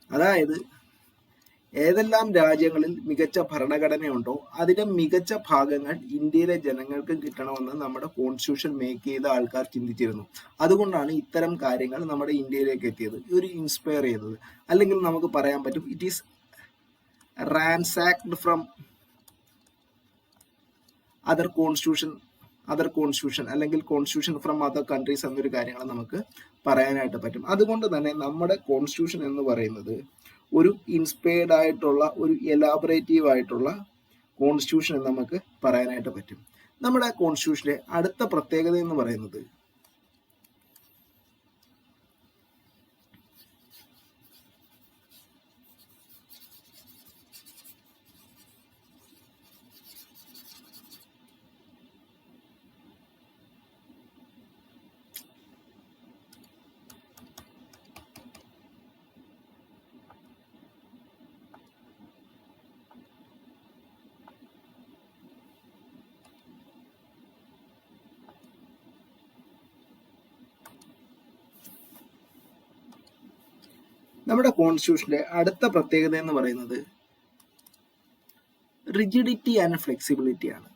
അതായത് ഏതെല്ലാം രാജ്യങ്ങളിൽ മികച്ച ഭരണഘടനയുണ്ടോ അതിന്റെ മികച്ച ഭാഗങ്ങൾ ഇന്ത്യയിലെ ജനങ്ങൾക്ക് കിട്ടണമെന്ന് നമ്മുടെ കോൺസ്റ്റിറ്റ്യൂഷൻ മേക്ക് ചെയ്ത ആൾക്കാർ ചിന്തിച്ചിരുന്നു. അതുകൊണ്ടാണ് ഇത്തരം കാര്യങ്ങൾ നമ്മുടെ ഇന്ത്യയിലേക്ക് എത്തിയത്, ഒരു ഇൻസ്പയർ ചെയ്തത്. അല്ലെങ്കിൽ നമുക്ക് പറയാൻ പറ്റും it is ransacked from other constitution അല്ലെങ്കിൽ കോൺസ്റ്റിറ്റ്യൂഷൻ ഫ്രം അതർ കൺട്രീസ് എന്നൊരു കാര്യങ്ങൾ നമുക്ക് പറയാനായിട്ട് പറ്റും. അതുകൊണ്ട് തന്നെ നമ്മുടെ കോൺസ്റ്റിറ്റ്യൂഷൻ എന്ന് പറയുന്നത് ഒരു ഇൻസ്പയർഡ് ആയിട്ടുള്ള ഒരു എലാബറേറ്റീവ് ആയിട്ടുള്ള കോൺസ്റ്റിറ്റ്യൂഷൻ എന്ന് നമുക്ക് പറയാനായിട്ട് പറ്റും. നമ്മുടെ കോൺസ്റ്റിറ്റ്യൂഷന്റെ അടുത്ത പ്രത്യേകത എന്ന് പറയുന്നത് നമ്മുടെ കോൺസ്റ്റിറ്റ്യൂഷന്റെ അടുത്ത പ്രത്യേകത എന്ന് പറയുന്നത് റിജിഡിറ്റി ആൻഡ് ഫ്ലെക്സിബിലിറ്റി ആണ്.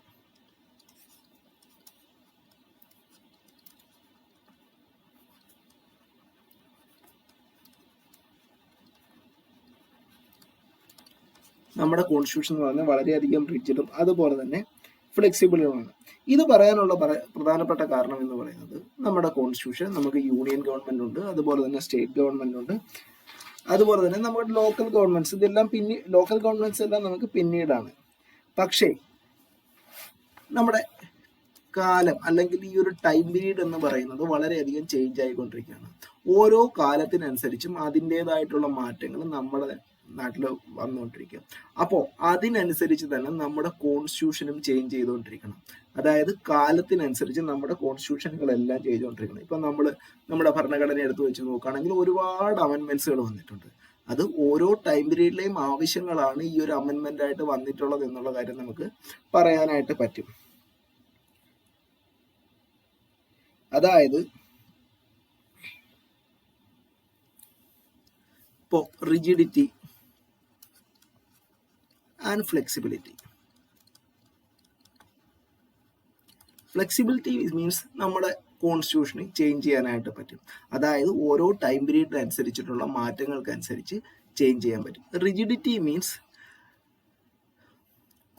നമ്മുടെ കോൺസ്റ്റിറ്റ്യൂഷൻ എന്ന് പറഞ്ഞാൽ വളരെയധികം റിജിഡും അതുപോലെ തന്നെ ഫ്ലെക്സിബിളുമാണ്. ഇത് പറയാനുള്ള പ്രധാനപ്പെട്ട കാരണം എന്ന് പറയുന്നത് നമ്മുടെ കോൺസ്റ്റിറ്റ്യൂഷൻ നമുക്ക് യൂണിയൻ ഗവൺമെന്റ് ഉണ്ട്, അതുപോലെ തന്നെ സ്റ്റേറ്റ് ഗവൺമെന്റ് ഉണ്ട്, അതുപോലെ തന്നെ നമ്മുടെ ലോക്കൽ ഗവൺമെന്റ്സ്, ഇതെല്ലാം ലോക്കൽ ഗവൺമെന്റ്സ് എല്ലാം നമുക്ക് പിന്നീടാണ്. പക്ഷേ നമ്മുടെ കാലം അല്ലെങ്കിൽ ഈ ഒരു ടൈം പീരീഡ് എന്ന് പറയുന്നത് വളരെയധികം ചേഞ്ച് ആയിക്കൊണ്ടിരിക്കുകയാണ്. ഓരോ കാലത്തിനനുസരിച്ചും അതിൻ്റെതായിട്ടുള്ള മാറ്റങ്ങൾ നമ്മുടെ നാട്ടിൽ വന്നുകൊണ്ടിരിക്കുക. അപ്പോൾ അതിനനുസരിച്ച് തന്നെ നമ്മുടെ കോൺസ്റ്റിറ്റ്യൂഷനും ചേഞ്ച് ചെയ്തുകൊണ്ടിരിക്കണം. അതായത് കാലത്തിനനുസരിച്ച് നമ്മുടെ കോൺസ്റ്റിറ്റ്യൂഷനുകളെല്ലാം ചെയ്തുകൊണ്ടിരിക്കണം. ഇപ്പം നമ്മുടെ ഭരണഘടന എടുത്തു വെച്ച് നോക്കുകയാണെങ്കിൽ ഒരുപാട് അമെൻമെന്റ്സുകൾ വന്നിട്ടുണ്ട്. അത് ഓരോ ടൈം പീരീഡിലെയും ആവശ്യങ്ങളാണ് ഈ ഒരു അമെൻമെന്റ് ആയിട്ട് വന്നിട്ടുള്ളത് എന്നുള്ള കാര്യം നമുക്ക് പറയാനായിട്ട് പറ്റും. അതായത് ഇപ്പോൾ rigidity and flexibility. Flexibility means നമ്മുടെ കോൺസ്റ്റിറ്റ്യൂഷന് ചേഞ്ച് ചെയ്യാനായിട്ട് പറ്റും. അതായത് ഓരോ ടൈം പീരീഡിനനുസരിച്ചിട്ടുള്ള മാറ്റങ്ങൾക്കനുസരിച്ച് ചേഞ്ച് ചെയ്യാൻ പറ്റും. റിജിഡിറ്റി മീൻസ്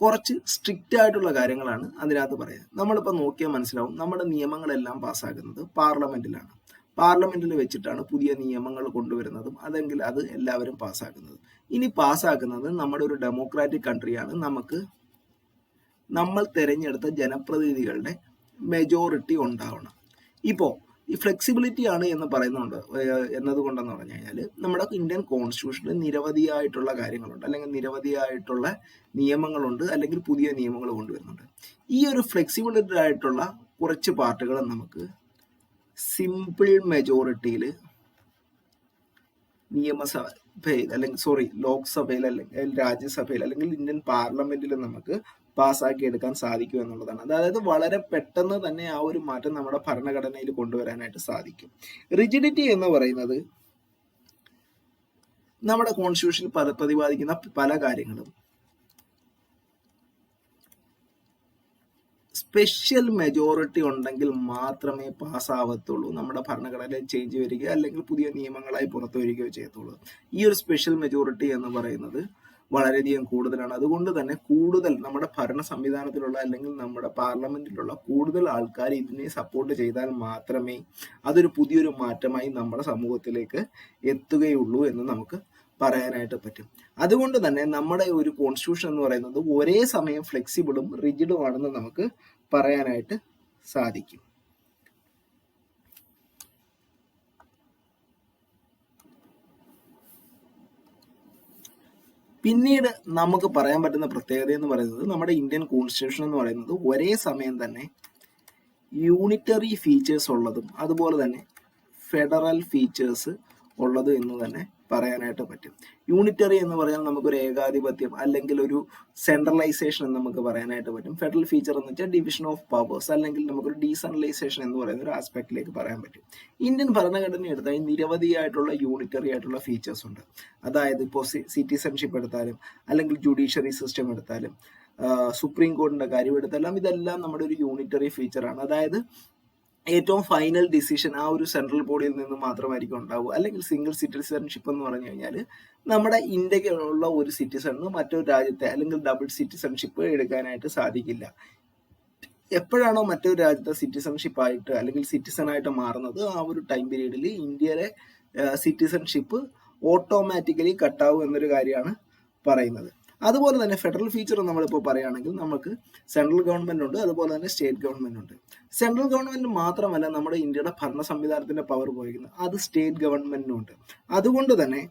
കുറച്ച് സ്ട്രിക്റ്റ് ആയിട്ടുള്ള കാര്യങ്ങളാണ് അതിനകത്ത് പറയുന്നത്. നമ്മളിപ്പോൾ നോക്കിയാൽ മനസ്സിലാവും, നമ്മുടെ നിയമങ്ങളെല്ലാം പാസ്സാക്കുന്നത് പാർലമെന്റിലാണ്. പാർലമെന്റിൽ വെച്ചിട്ടാണ് പുതിയ നിയമങ്ങൾ കൊണ്ടുവരുന്നതും അതെങ്കിൽ അത് എല്ലാവരും പാസ്സാക്കുന്നത്. ഇനി പാസ്സാക്കുന്നത് നമ്മുടെ ഒരു ഡെമോക്രാറ്റിക് കൺട്രിയാണ്. നമ്മൾ തിരഞ്ഞെടുത്ത ജനപ്രതിനിധികളുടെ മെജോറിറ്റി ഉണ്ടാവണം. ഇപ്പോൾ ഈ ഫ്ലെക്സിബിലിറ്റി ആണ് എന്ന് പറയുന്നുണ്ട് എന്നതുകൊണ്ടെന്ന് പറഞ്ഞു കഴിഞ്ഞാൽ നമ്മുടെ ഇന്ത്യൻ കോൺസ്റ്റിറ്റ്യൂഷനിൽ നിരവധിയായിട്ടുള്ള കാര്യങ്ങളുണ്ട്, അല്ലെങ്കിൽ നിരവധിയായിട്ടുള്ള നിയമങ്ങളുണ്ട്, അല്ലെങ്കിൽ പുതിയ നിയമങ്ങൾ കൊണ്ടുവരുന്നുണ്ട്. ഈ ഒരു ഫ്ലെക്സിബിലിറ്റി ആയിട്ടുള്ള കുറച്ച് പാർട്ടുകൾ നമുക്ക് സിമ്പിൾ മെജോറിറ്റിയിൽ നിയമസഭയിൽ അല്ലെങ്കിൽ ലോക്സഭയിൽ അല്ലെങ്കിൽ രാജ്യസഭയിൽ അല്ലെങ്കിൽ ഇന്ത്യൻ പാർലമെന്റിൽ നമുക്ക് പാസ്സാക്കി എടുക്കാൻ സാധിക്കും എന്നുള്ളതാണ്. അതായത് വളരെ പെട്ടെന്ന് തന്നെ ആ ഒരു മാറ്റം നമ്മുടെ ഭരണഘടനയിൽ കൊണ്ടുവരാനായിട്ട് സാധിക്കും. റിജിഡിറ്റി എന്ന് പറയുന്നത് നമ്മുടെ കോൺസ്റ്റിറ്റ്യൂഷനിൽ പ്രതിപാദിക്കുന്ന പല കാര്യങ്ങളും സ്പെഷ്യൽ മെജോറിറ്റി ഉണ്ടെങ്കിൽ മാത്രമേ പാസ്സാവത്തുള്ളൂ, നമ്മുടെ ഭരണഘടനയിൽ ചേഞ്ച് വരിക അല്ലെങ്കിൽ പുതിയ നിയമങ്ങളായി പുറത്തു വരികയോ ചെയ്യത്തുള്ളൂ. ഈ ഒരു സ്പെഷ്യൽ മെജോറിറ്റി എന്ന് പറയുന്നത് വളരെയധികം കൂടുതലാണ്. അതുകൊണ്ട് തന്നെ കൂടുതൽ നമ്മുടെ ഭരണ സംവിധാനത്തിലുള്ള അല്ലെങ്കിൽ നമ്മുടെ പാർലമെന്റിലുള്ള കൂടുതൽ ആൾക്കാർ ഇതിനെ സപ്പോർട്ട് ചെയ്താൽ മാത്രമേ അതൊരു പുതിയൊരു മാറ്റമായി നമ്മുടെ സമൂഹത്തിലേക്ക് എത്തുകയുള്ളൂ എന്ന് നമുക്ക് പറയാനായിട്ട് പറ്റും. അതുകൊണ്ട് തന്നെ നമ്മുടെ ഒരു കോൺസ്റ്റിറ്റ്യൂഷൻ എന്ന് പറയുന്നത് ഒരേ സമയം ഫ്ലെക്സിബിളും റിജിഡും ആണെന്ന് നമുക്ക് പറയാനായിട്ട് സാധിക്കും. പിന്നീട് നമുക്ക് പറയാൻ പറ്റുന്ന പ്രത്യേകത എന്ന് പറയുന്നത് നമ്മുടെ ഇന്ത്യൻ കോൺസ്റ്റിറ്റ്യൂഷൻ എന്ന് പറയുന്നത് ഒരേ സമയം തന്നെ യൂണിറ്ററി ഫീച്ചേഴ്സ് ഉള്ളതും അതുപോലെ തന്നെ ഫെഡറൽ ഫീച്ചേഴ്സ് ഉള്ളത് എന്ന് തന്നെ പറയാനായിട്ട് പറ്റും. യൂണിറ്ററി എന്ന് പറഞ്ഞാൽ നമുക്കൊരു ഏകാധിപത്യം അല്ലെങ്കിൽ ഒരു സെൻട്രലൈസേഷൻ എന്ന് നമുക്ക് പറയാനായിട്ട് പറ്റും. ഫെഡറൽ ഫീച്ചർ എന്ന് വെച്ചാൽ ഡിവിഷൻ ഓഫ് പവേഴ്സ് അല്ലെങ്കിൽ നമുക്കൊരു ഡീസെൻട്രലൈസേഷൻ എന്ന് പറയുന്ന ഒരു ആസ്പെക്റ്റിലേക്ക് പറയാൻ പറ്റും. ഇന്ത്യൻ ഭരണഘടന എടുത്താൽ നിരവധിയായിട്ടുള്ള യൂണിറ്ററി ആയിട്ടുള്ള ഫീച്ചേഴ്സ് ഉണ്ട്. അതായത് ഇപ്പോൾ സിറ്റിസൺഷിപ്പ് എടുത്താലും അല്ലെങ്കിൽ ജുഡീഷ്യറി സിസ്റ്റം എടുത്താലും സുപ്രീം കോടതിയുടെ കാര്യം എടുത്താലും ഇതെല്ലാം നമ്മുടെ ഒരു യൂണിറ്ററി ഫീച്ചറാണ്. അതായത് ഏറ്റവും ഫൈനൽ ഡിസിഷൻ ആ ഒരു സെൻട്രൽ ബോഡിയിൽ നിന്ന് മാത്രമായിരിക്കും ഉണ്ടാവുക. അല്ലെങ്കിൽ സിംഗിൾ സിറ്റിസൺഷിപ്പ് എന്ന് പറഞ്ഞു കഴിഞ്ഞാൽ നമ്മുടെ ഇന്ത്യയിലുള്ള ഒരു സിറ്റിസണിന് മറ്റൊരു രാജ്യത്തെ അല്ലെങ്കിൽ ഡബിൾ സിറ്റിസൺഷിപ്പ് എടുക്കാനായിട്ട് സാധിക്കില്ല. എപ്പോഴാണോ മറ്റൊരു രാജ്യത്തെ സിറ്റിസൺഷിപ്പ് ആയിട്ട് അല്ലെങ്കിൽ സിറ്റിസൺ ആയിട്ട് മാറുന്നത് ആ ഒരു ടൈം പീരീഡിൽ ഇന്ത്യയിലെ സിറ്റിസൺഷിപ്പ് ഓട്ടോമാറ്റിക്കലി കട്ടാവും എന്നൊരു കാര്യമാണ് പറയുന്നത്. അതുപോലെ തന്നെ ഫെഡറൽ ഫീച്ചർ നമ്മളിപ്പോൾ പറയുകയാണെങ്കിൽ നമുക്ക് സെൻട്രൽ ഗവൺമെന്റ് ഉണ്ട്, അതുപോലെ തന്നെ സ്റ്റേറ്റ് ഗവൺമെന്റ് ഉണ്ട്. സെൻട്രൽ ഗവൺമെന്റ് മാത്രമല്ല നമ്മുടെ ഇന്ത്യയുടെ ഭരണ സംവിധാനത്തിന്റെ പവർ ഉപയോഗിക്കുന്നത്, അത് സ്റ്റേറ്റ് ഗവൺമെന്റിനും ഉണ്ട്. അതുകൊണ്ട് തന്നെ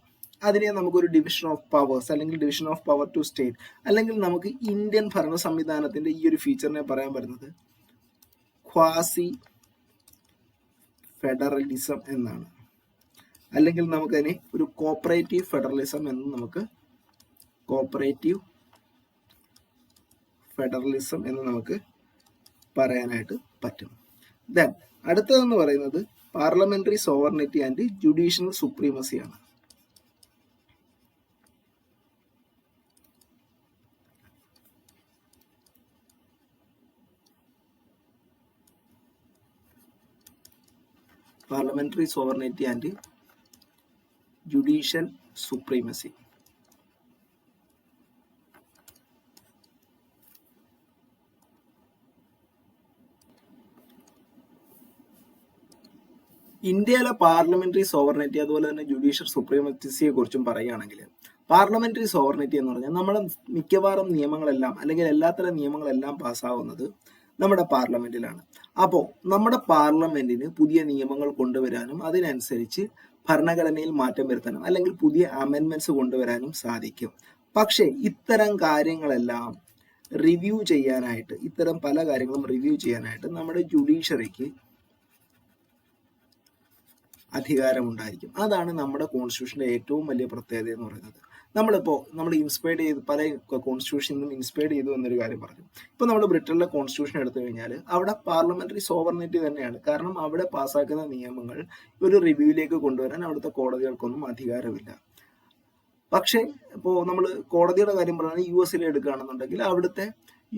അതിനെ നമുക്കൊരു ഡിവിഷൻ ഓഫ് പവേഴ്സ് അല്ലെങ്കിൽ division of power to state അല്ലെങ്കിൽ നമുക്ക് ഇന്ത്യൻ ഭരണ സംവിധാനത്തിന്റെ ഈ ഒരു ഫീച്ചറിനെ പറയാൻ പറ്റുന്നത് ക്വാസി ഫെഡറലിസം എന്നാണ്. അല്ലെങ്കിൽ നമുക്കതിനെ ഒരു കോപ്പറേറ്റീവ് ഫെഡറലിസം എന്ന് നമുക്ക് പറയാനായിട്ട് പറ്റും. ദെൻ അടുത്തതെന്ന് പറയുന്നത് പാർലമെന്ററി സോവർണിറ്റി ആൻഡ് ജുഡീഷ്യൽ സുപ്രീമസിയാണ്. Parliamentary sovereignty and judicial supremacy. ഇന്ത്യയിലെ പാർലമെന്ററി സോവർണിറ്റി അതുപോലെ തന്നെ ജുഡീഷ്യൽ സുപ്രീമസിയെ കുറിച്ചും പറയുകയാണെങ്കിൽ പാർലമെന്ററി സോവർണിറ്റി എന്ന് പറഞ്ഞാൽ നമ്മുടെ മിക്കവാറും നിയമങ്ങളെല്ലാം അല്ലെങ്കിൽ എല്ലാത്തരം നിയമങ്ങളെല്ലാം പാസ്സാവുന്നത് നമ്മുടെ പാർലമെന്റിലാണ്. അപ്പോൾ നമ്മുടെ പാർലമെന്റിന് പുതിയ നിയമങ്ങൾ കൊണ്ടുവരാനും അതിനനുസരിച്ച് ഭരണഘടനയിൽ മാറ്റം വരുത്താനും അല്ലെങ്കിൽ പുതിയ അമെൻമെന്റ്സ് കൊണ്ടുവരാനും സാധിക്കും. പക്ഷേ ഇത്തരം കാര്യങ്ങളെല്ലാം റിവ്യൂ ചെയ്യാനായിട്ട് ഇത്തരം പല കാര്യങ്ങളും റിവ്യൂ ചെയ്യാനായിട്ട് നമ്മുടെ ജുഡീഷ്യറിക്ക് അധികാരമുണ്ടായിരിക്കും. അതാണ് നമ്മുടെ കോൺസ്റ്റിറ്റ്യൂഷന്റെ ഏറ്റവും വലിയ പ്രത്യേകത എന്ന് പറയുന്നത്. നമ്മൾ ഇൻസ്പയർഡ് ചെയ്ത് പല കോൺസ്റ്റിറ്റ്യൂഷനും ഇൻസ്പയർഡ് ചെയ്തു എന്നൊരു കാര്യം പറഞ്ഞു. ഇപ്പൊ നമ്മൾ ബ്രിട്ടനിലെ കോൺസ്റ്റിറ്റ്യൂഷൻ എടുത്തു കഴിഞ്ഞാൽ അവിടെ പാർലമെന്ററി സോവർണിറ്റി തന്നെയാണ്. കാരണം അവിടെ പാസ്സാക്കുന്ന നിയമങ്ങൾ ഒരു റിവ്യൂയിലേക്ക് കൊണ്ടുവരാൻ അവിടുത്തെ കോടതികൾക്കൊന്നും അധികാരമില്ല. പക്ഷേ ഇപ്പോൾ നമ്മൾ കോടതിയുടെ കാര്യം പറഞ്ഞാൽ US എടുക്കുകയാണെന്നുണ്ടെങ്കിൽ അവിടുത്തെ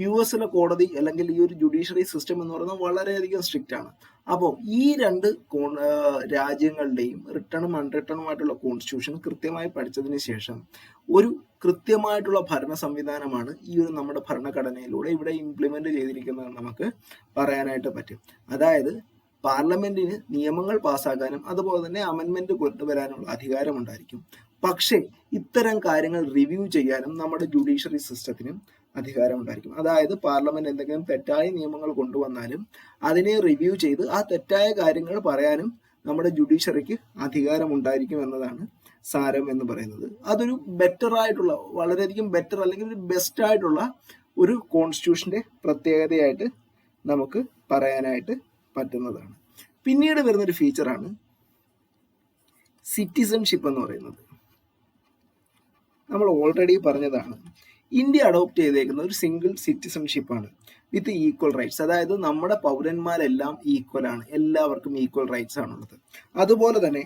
US കോടതി അല്ലെങ്കിൽ ഈ ഒരു ജുഡീഷ്യറി സിസ്റ്റം എന്ന് പറയുന്നത് വളരെയധികം സ്ട്രിക്റ്റ് ആണ്. അപ്പോൾ ഈ രണ്ട് രാജ്യങ്ങളുടെയും റിട്ടണും അൺറിട്ടണുമായിട്ടുള്ള കോൺസ്റ്റിറ്റ്യൂഷൻ കൃത്യമായി പഠിച്ചതിന് ശേഷം ഒരു കൃത്യമായിട്ടുള്ള ഭരണ സംവിധാനമാണ് ഈ ഒരു നമ്മുടെ ഭരണഘടനയിലൂടെ ഇവിടെ ഇംപ്ലിമെന്റ് ചെയ്തിരിക്കുന്നത് നമുക്ക് പറയാനായിട്ട് പറ്റും. അതായത് പാർലമെന്റിന് നിയമങ്ങൾ പാസ്സാക്കാനും അതുപോലെ തന്നെ അമെൻമെന്റ് കൊണ്ടുവരാനുള്ള അധികാരമുണ്ടായിരിക്കും. പക്ഷേ ഇത്തരം കാര്യങ്ങൾ റിവ്യൂ ചെയ്യാനും നമ്മുടെ ജുഡീഷ്യറി സിസ്റ്റത്തിനും അധികാരമുണ്ടായിരിക്കും. അതായത് പാർലമെന്റ് എന്തെങ്കിലും തെറ്റായ നിയമങ്ങൾ കൊണ്ടുവന്നാലും അതിനെ റിവ്യൂ ചെയ്ത് ആ തെറ്റായ കാര്യങ്ങൾ പറയാനും നമ്മുടെ ജുഡീഷ്യറിക്ക് അധികാരമുണ്ടായിരിക്കും എന്നതാണ് സാരം എന്ന് പറയുന്നത്. അതൊരു ബെറ്റർ ആയിട്ടുള്ള വളരെയധികം ബെറ്റർ അല്ലെങ്കിൽ ഒരു ബെസ്റ്റ് ആയിട്ടുള്ള ഒരു കോൺസ്റ്റിറ്റ്യൂഷന്റെ പ്രത്യേകതയായിട്ട് നമുക്ക് പറയാനായിട്ട് പറ്റുന്നതാണ്. പിന്നീട് വരുന്നൊരു ഫീച്ചറാണ് സിറ്റിസൺഷിപ്പ് എന്ന് പറയുന്നത്. നമ്മൾ ഓൾറെഡി പറഞ്ഞതാണ്, ഇന്ത്യ അഡോപ്റ്റ് ചെയ്തേക്കുന്ന ഒരു സിംഗിൾ സിറ്റിസൺഷിപ്പാണ് വിത്ത് ഈക്വൽ റൈറ്റ്സ്. അതായത് നമ്മുടെ പൗരന്മാരെല്ലാം ഈക്വൽ ആണ്, എല്ലാവർക്കും ഈക്വൽ റൈറ്റ്സ് ആണുള്ളത്. അതുപോലെ തന്നെ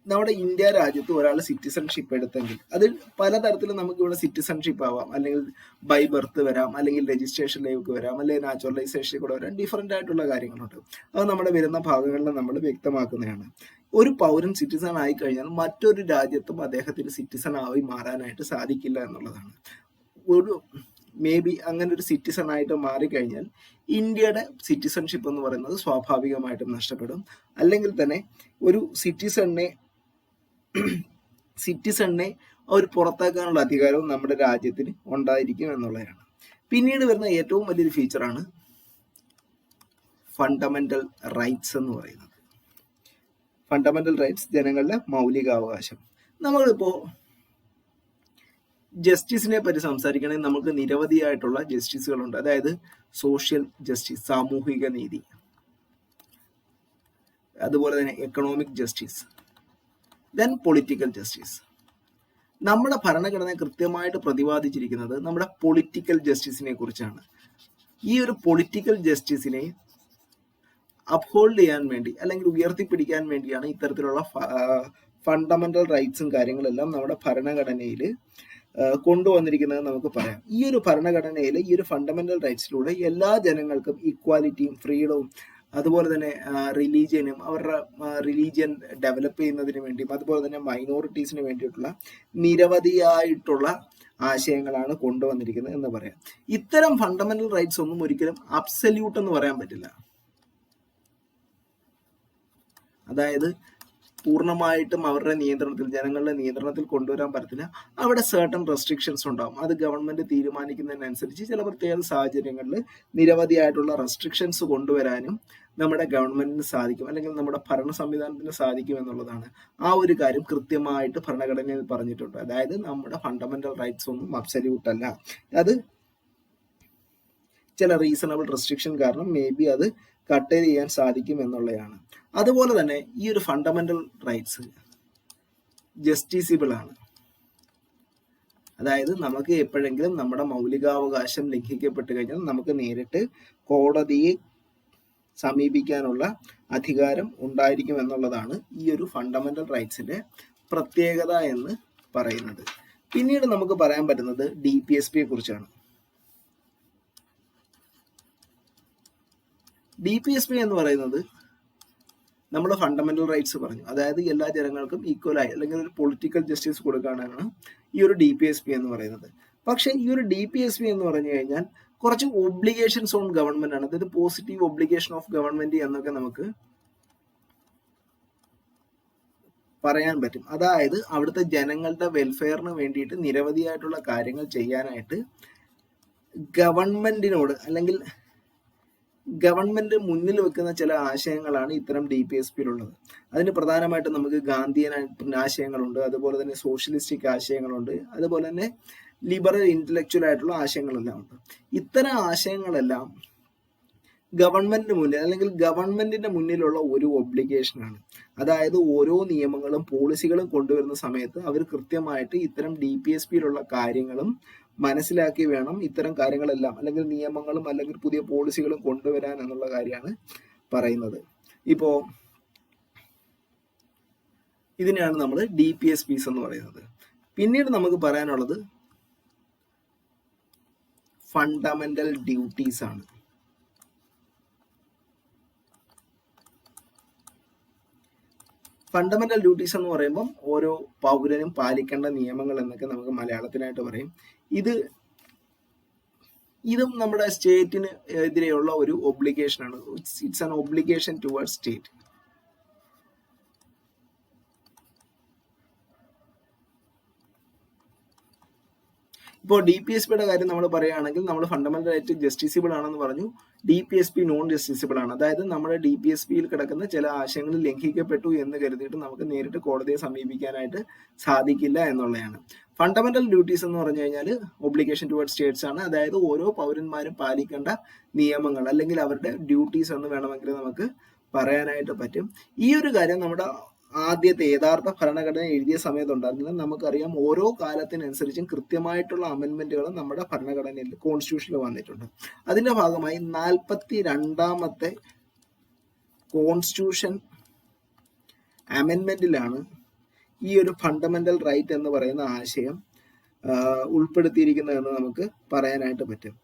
നമ്മുടെ ഇന്ത്യ രാജ്യത്ത് ഒരാൾ സിറ്റിസൺഷിപ്പ് എടുത്തെങ്കിൽ അതിൽ പലതരത്തിലും നമുക്ക് ഇവിടെ സിറ്റിസൺഷിപ്പ് ആവാം, അല്ലെങ്കിൽ ബൈ ബർത്ത് വരാം, അല്ലെങ്കിൽ രജിസ്ട്രേഷനിലേക്ക് വരാം, അല്ലെങ്കിൽ നാച്ചുറലൈസേഷനിൽ കൂടെ വരാം. ഡിഫറെന്റ് ആയിട്ടുള്ള കാര്യങ്ങളുണ്ട്. അത് നമ്മുടെ വരുന്ന ഭാഗങ്ങളിൽ നമ്മൾ വ്യക്തമാക്കുന്നതാണ്. ഒരു പൗരൻ സിറ്റിസൺ ആയി കഴിഞ്ഞാൽ മറ്റൊരു രാജ്യത്തും അദ്ദേഹത്തിന് സിറ്റിസൺ ആയി മാറാനായിട്ട് സാധിക്കില്ല എന്നുള്ളതാണ്. ഒരു മേ ബി അങ്ങനെ ഒരു സിറ്റിസൺ ആയിട്ട് മാറിക്കഴിഞ്ഞാൽ ഇന്ത്യയുടെ സിറ്റിസൺഷിപ്പ് എന്ന് പറയുന്നത് സ്വാഭാവികമായിട്ടും നഷ്ടപ്പെടും. അല്ലെങ്കിൽ തന്നെ ഒരു സിറ്റിസണിനെ ഒരു പുറത്താക്കാനുള്ള അധികാരവും നമ്മുടെ രാജ്യത്തിന് ഉണ്ടായിരിക്കും എന്നുള്ളതാണ്. പിന്നീട് വരുന്ന ഏറ്റവും വലിയൊരു ഫീച്ചറാണ് ഫണ്ടമെന്റൽ റൈറ്റ്സ് എന്ന് പറയുന്നത്. ഫണ്ടമെന്റൽ റൈറ്റ്സ് ജനങ്ങളുടെ മൗലികാവകാശം. നമ്മളിപ്പോ ജസ്റ്റിസിനെ പറ്റി സംസാരിക്കണമെങ്കിൽ നമുക്ക് നിരവധിയായിട്ടുള്ള ജസ്റ്റിസുകളുണ്ട്. അതായത് സോഷ്യൽ ജസ്റ്റിസ്, സാമൂഹിക നീതി, അതുപോലെ തന്നെ economic justice, then political justice. നമ്മുടെ ഭരണഘടന കൃത്യമായിട്ട് പ്രതിപാദിച്ചിരിക്കുന്നത് നമ്മുടെ പൊളിറ്റിക്കൽ ജസ്റ്റിസിനെ കുറിച്ചാണ്. ഈ ഒരു പൊളിറ്റിക്കൽ ജസ്റ്റിസിനെ അപ്ഹോൾഡ് ചെയ്യാൻ വേണ്ടി അല്ലെങ്കിൽ ഉയർത്തിപ്പിടിക്കാൻ വേണ്ടിയാണ് ഇത്തരത്തിലുള്ള ഫണ്ടമെന്റൽ റൈറ്റ്സും കാര്യങ്ങളെല്ലാം നമ്മുടെ ഭരണഘടനയിൽ കൊണ്ടുവന്നിരിക്കുന്നത് നമുക്ക് പറയാം. ഈ ഒരു ഭരണഘടനയിൽ ഈ ഒരു ഫണ്ടമെന്റൽ റൈറ്റ്സിലൂടെ എല്ലാ ജനങ്ങൾക്കും ഈക്വാലിറ്റിയും ഫ്രീഡവും അതുപോലെ തന്നെ റിലീജിയനും അവരുടെ റിലീജിയൻ ഡെവലപ്പ് ചെയ്യുന്നതിന് വേണ്ടിയും അതുപോലെ തന്നെ മൈനോറിറ്റീസിന് വേണ്ടിയിട്ടുള്ള നിരവധിയായിട്ടുള്ള ആശയങ്ങളാണ് കൊണ്ടുവന്നിരിക്കുന്നത് എന്ന് പറയാം. ഇത്തരം ഫണ്ടമെന്റൽ റൈറ്റ്സ് ഒന്നും ഒരിക്കലും അബ്സല്യൂട്ട് എന്ന് പറയാൻ പറ്റില്ല. അതായത് പൂർണ്ണമായിട്ടും അവരുടെ നിയന്ത്രണത്തിൽ, ജനങ്ങളുടെ നിയന്ത്രണത്തിൽ കൊണ്ടുവരാൻ പറ്റത്തില്ല. അവിടെ സർട്ടൺ റെസ്ട്രിക്ഷൻസ് ഉണ്ടാവും. അത് ഗവൺമെന്റ് തീരുമാനിക്കുന്നതിനനുസരിച്ച് ചില പ്രത്യേക സാഹചര്യങ്ങളിൽ നിരവധിയായിട്ടുള്ള റെസ്ട്രിക്ഷൻസ് കൊണ്ടുവരാനും നമ്മുടെ ഗവൺമെന്റിന് സാധിക്കും, അല്ലെങ്കിൽ നമ്മുടെ ഭരണ സംവിധാനത്തിന് സാധിക്കും എന്നുള്ളതാണ്. ആ ഒരു കാര്യം കൃത്യമായിട്ട് ഭരണഘടനയിൽ പറഞ്ഞിട്ടുണ്ട്. അതായത് നമ്മുടെ ഫണ്ടമെന്റൽ റൈറ്റ്സ് ഒന്നും അബ്സല്യൂട്ട് അല്ല. അത് ചില റീസണബിൾ റെസ്ട്രിക്ഷൻ കാരണം മേ ബി അത് കട്ട് ചെയ്യാൻ സാധിക്കും എന്നുള്ളതാണ്. അതുപോലെ തന്നെ ഈ ഒരു ഫണ്ടമെന്റൽ റൈറ്റ്സ് ജസ്റ്റിസിബിൾ ആണ്. അതായത് നമുക്ക് എപ്പോഴെങ്കിലും നമ്മുടെ മൗലികാവകാശം ലംഘിക്കപ്പെട്ട് കഴിഞ്ഞാൽ നമുക്ക് നേരിട്ട് കോടതിയെ സമീപിക്കാനുള്ള അധികാരം ഉണ്ടായിരിക്കും എന്നുള്ളതാണ് ഈ ഒരു ഫണ്ടമെന്റൽ റൈറ്റ്സിന്റെ പ്രത്യേകത എന്ന് പറയുന്നത്. പിന്നീട് നമുക്ക് പറയാൻ പറ്റുന്നത് DPSPയെ കുറിച്ചാണ്. DPSP എന്ന് പറയുന്നത് നമ്മുടെ ഫണ്ടമെന്റൽ റൈറ്റ്സ് പറഞ്ഞു, അതായത് എല്ലാ ജനങ്ങൾക്കും ഈക്വലായി അല്ലെങ്കിൽ ഒരു പൊളിറ്റിക്കൽ ജസ്റ്റിസ് കൊടുക്കാനാണ് ഈ ഒരു DPSP എന്ന് പറയുന്നത്. പക്ഷെ ഈ ഒരു DPSP എന്ന് പറഞ്ഞു കഴിഞ്ഞാൽ കുറച്ച് ഒബ്ലിഗേഷൻസ് ഓൺ ഗവൺമെന്റ് ആണ്. അതായത് പോസിറ്റീവ് ഒബ്ലിഗേഷൻ ഓഫ് ഗവൺമെന്റ് എന്നൊക്കെ നമുക്ക് പറയാൻ പറ്റും. അതായത് അവിടുത്തെ ജനങ്ങളുടെ വെൽഫെയറിന് വേണ്ടിയിട്ട് നിരവധിയായിട്ടുള്ള കാര്യങ്ങൾ ചെയ്യാനായിട്ട് ഗവൺമെന്റിനോട് അല്ലെങ്കിൽ ഗവൺമെന്റ് മുന്നിൽ വെക്കുന്ന ചില ആശയങ്ങളാണ് ഇത്തരം DPSPയിലുള്ളത്. അതിന് പ്രധാനമായിട്ടും നമുക്ക് ഗാന്ധിയൻ ആശയങ്ങളുണ്ട്, അതുപോലെ തന്നെ സോഷ്യലിസ്റ്റിക് ആശയങ്ങളുണ്ട്, അതുപോലെ തന്നെ ലിബറൽ ഇന്റലക്ച്വൽ ആയിട്ടുള്ള ആശയങ്ങളെല്ലാം ഉണ്ട്. ഇത്തരം ആശയങ്ങളെല്ലാം ഗവൺമെന്റിന് മുന്നിൽ അല്ലെങ്കിൽ ഗവൺമെന്റിന്റെ മുന്നിലുള്ള ഒരു ഒബ്ലിഗേഷനാണ്. അതായത് ഓരോ നിയമങ്ങളും പോളിസികളും കൊണ്ടുവരുന്ന സമയത്ത് അവർ കൃത്യമായിട്ട് ഇത്തരം DPSPയിലുള്ള കാര്യങ്ങളും മനസ്സിലാക്കി വേണം ഇത്തരം കാര്യങ്ങളെല്ലാം അല്ലെങ്കിൽ നിയമങ്ങളും അല്ലെങ്കിൽ പുതിയ പോളിസികളും കൊണ്ടുവരാൻ എന്നുള്ള കാര്യമാണ് പറയുന്നത്. ഇപ്പോ ഇതിനെയാണ് നമ്മൾ DPSPs എന്ന് പറയുന്നത്. പിന്നീട് നമുക്ക് പറയാനുള്ളത് ഫണ്ടമെന്റൽ ഡ്യൂട്ടീസ് ആണ്. ഫണ്ടമെന്റൽ ഡ്യൂട്ടീസ് എന്ന് പറയുമ്പോൾ ഓരോ പൗരനും പാലിക്കേണ്ട നിയമങ്ങൾ എന്നൊക്കെ നമുക്ക് മലയാളത്തിനായിട്ട് പറയും. ഇതും നമ്മുടെ സ്റ്റേറ്റിന് എതിരെയുള്ള ഒരു ഒബ്ലിഗേഷൻ ആണ്. It's an obligation towards state. ഇപ്പോൾ DPSPയുടെ കാര്യം നമ്മൾ പറയുകയാണെങ്കിൽ നമ്മൾ ഫണ്ടമെന്റൽ റൈറ്റ് ജസ്റ്റിസിബിൾ ആണെന്ന് പറഞ്ഞു, DPSP നോൺ ജസ്റ്റിസിബിൾ ആണ്. അതായത് നമ്മുടെ DPSPയിൽ കിടക്കുന്ന ചില ആശയങ്ങൾ ലംഘിക്കപ്പെട്ടു എന്ന് കരുതിയിട്ട് നമുക്ക് നേരിട്ട് കോടതിയെ സമീപിക്കാനായിട്ട് സാധിക്കില്ല എന്നുള്ളതാണ്. ഫണ്ടമെന്റൽ ഡ്യൂട്ടീസ് എന്ന് പറഞ്ഞു കഴിഞ്ഞാൽ ഒബ്ലിഗേഷൻ ടുവേർഡ്സ് സ്റ്റേറ്റ്സ് ആണ്. അതായത് ഓരോ പൗരന്മാരും പാലിക്കേണ്ട നിയമങ്ങൾ അല്ലെങ്കിൽ അവരുടെ ഡ്യൂട്ടീസ് എന്ന് വേണമെങ്കിൽ നമുക്ക് പറയാനായിട്ട് പറ്റും. ഈ ഒരു കാര്യം നമ്മുടെ ആദ്യത്തെ യഥാർത്ഥ ഭരണഘടന എഴുതിയ സമയത്തുണ്ടായിരുന്നില്ല. നമുക്കറിയാം ഓരോ കാലത്തിനനുസരിച്ചും കൃത്യമായിട്ടുള്ള അമെന്റ്മെന്റുകൾ നമ്മുടെ ഭരണഘടനയിൽ കോൺസ്റ്റിറ്റ്യൂഷനിൽ വന്നിട്ടുണ്ട്. അതിന്റെ ഭാഗമായി 42ാമത്തെ കോൺസ്റ്റിറ്റ്യൂഷൻ അമെന്റ്മെന്റിലാണ് ഈ ഒരു ഫണ്ടമെന്റൽ റൈറ്റ് എന്ന് പറയുന്ന ആശയം ഉൾപ്പെടുത്തിയിരിക്കുന്നതെന്ന് നമുക്ക് പറയാനായിട്ട് പറ്റും.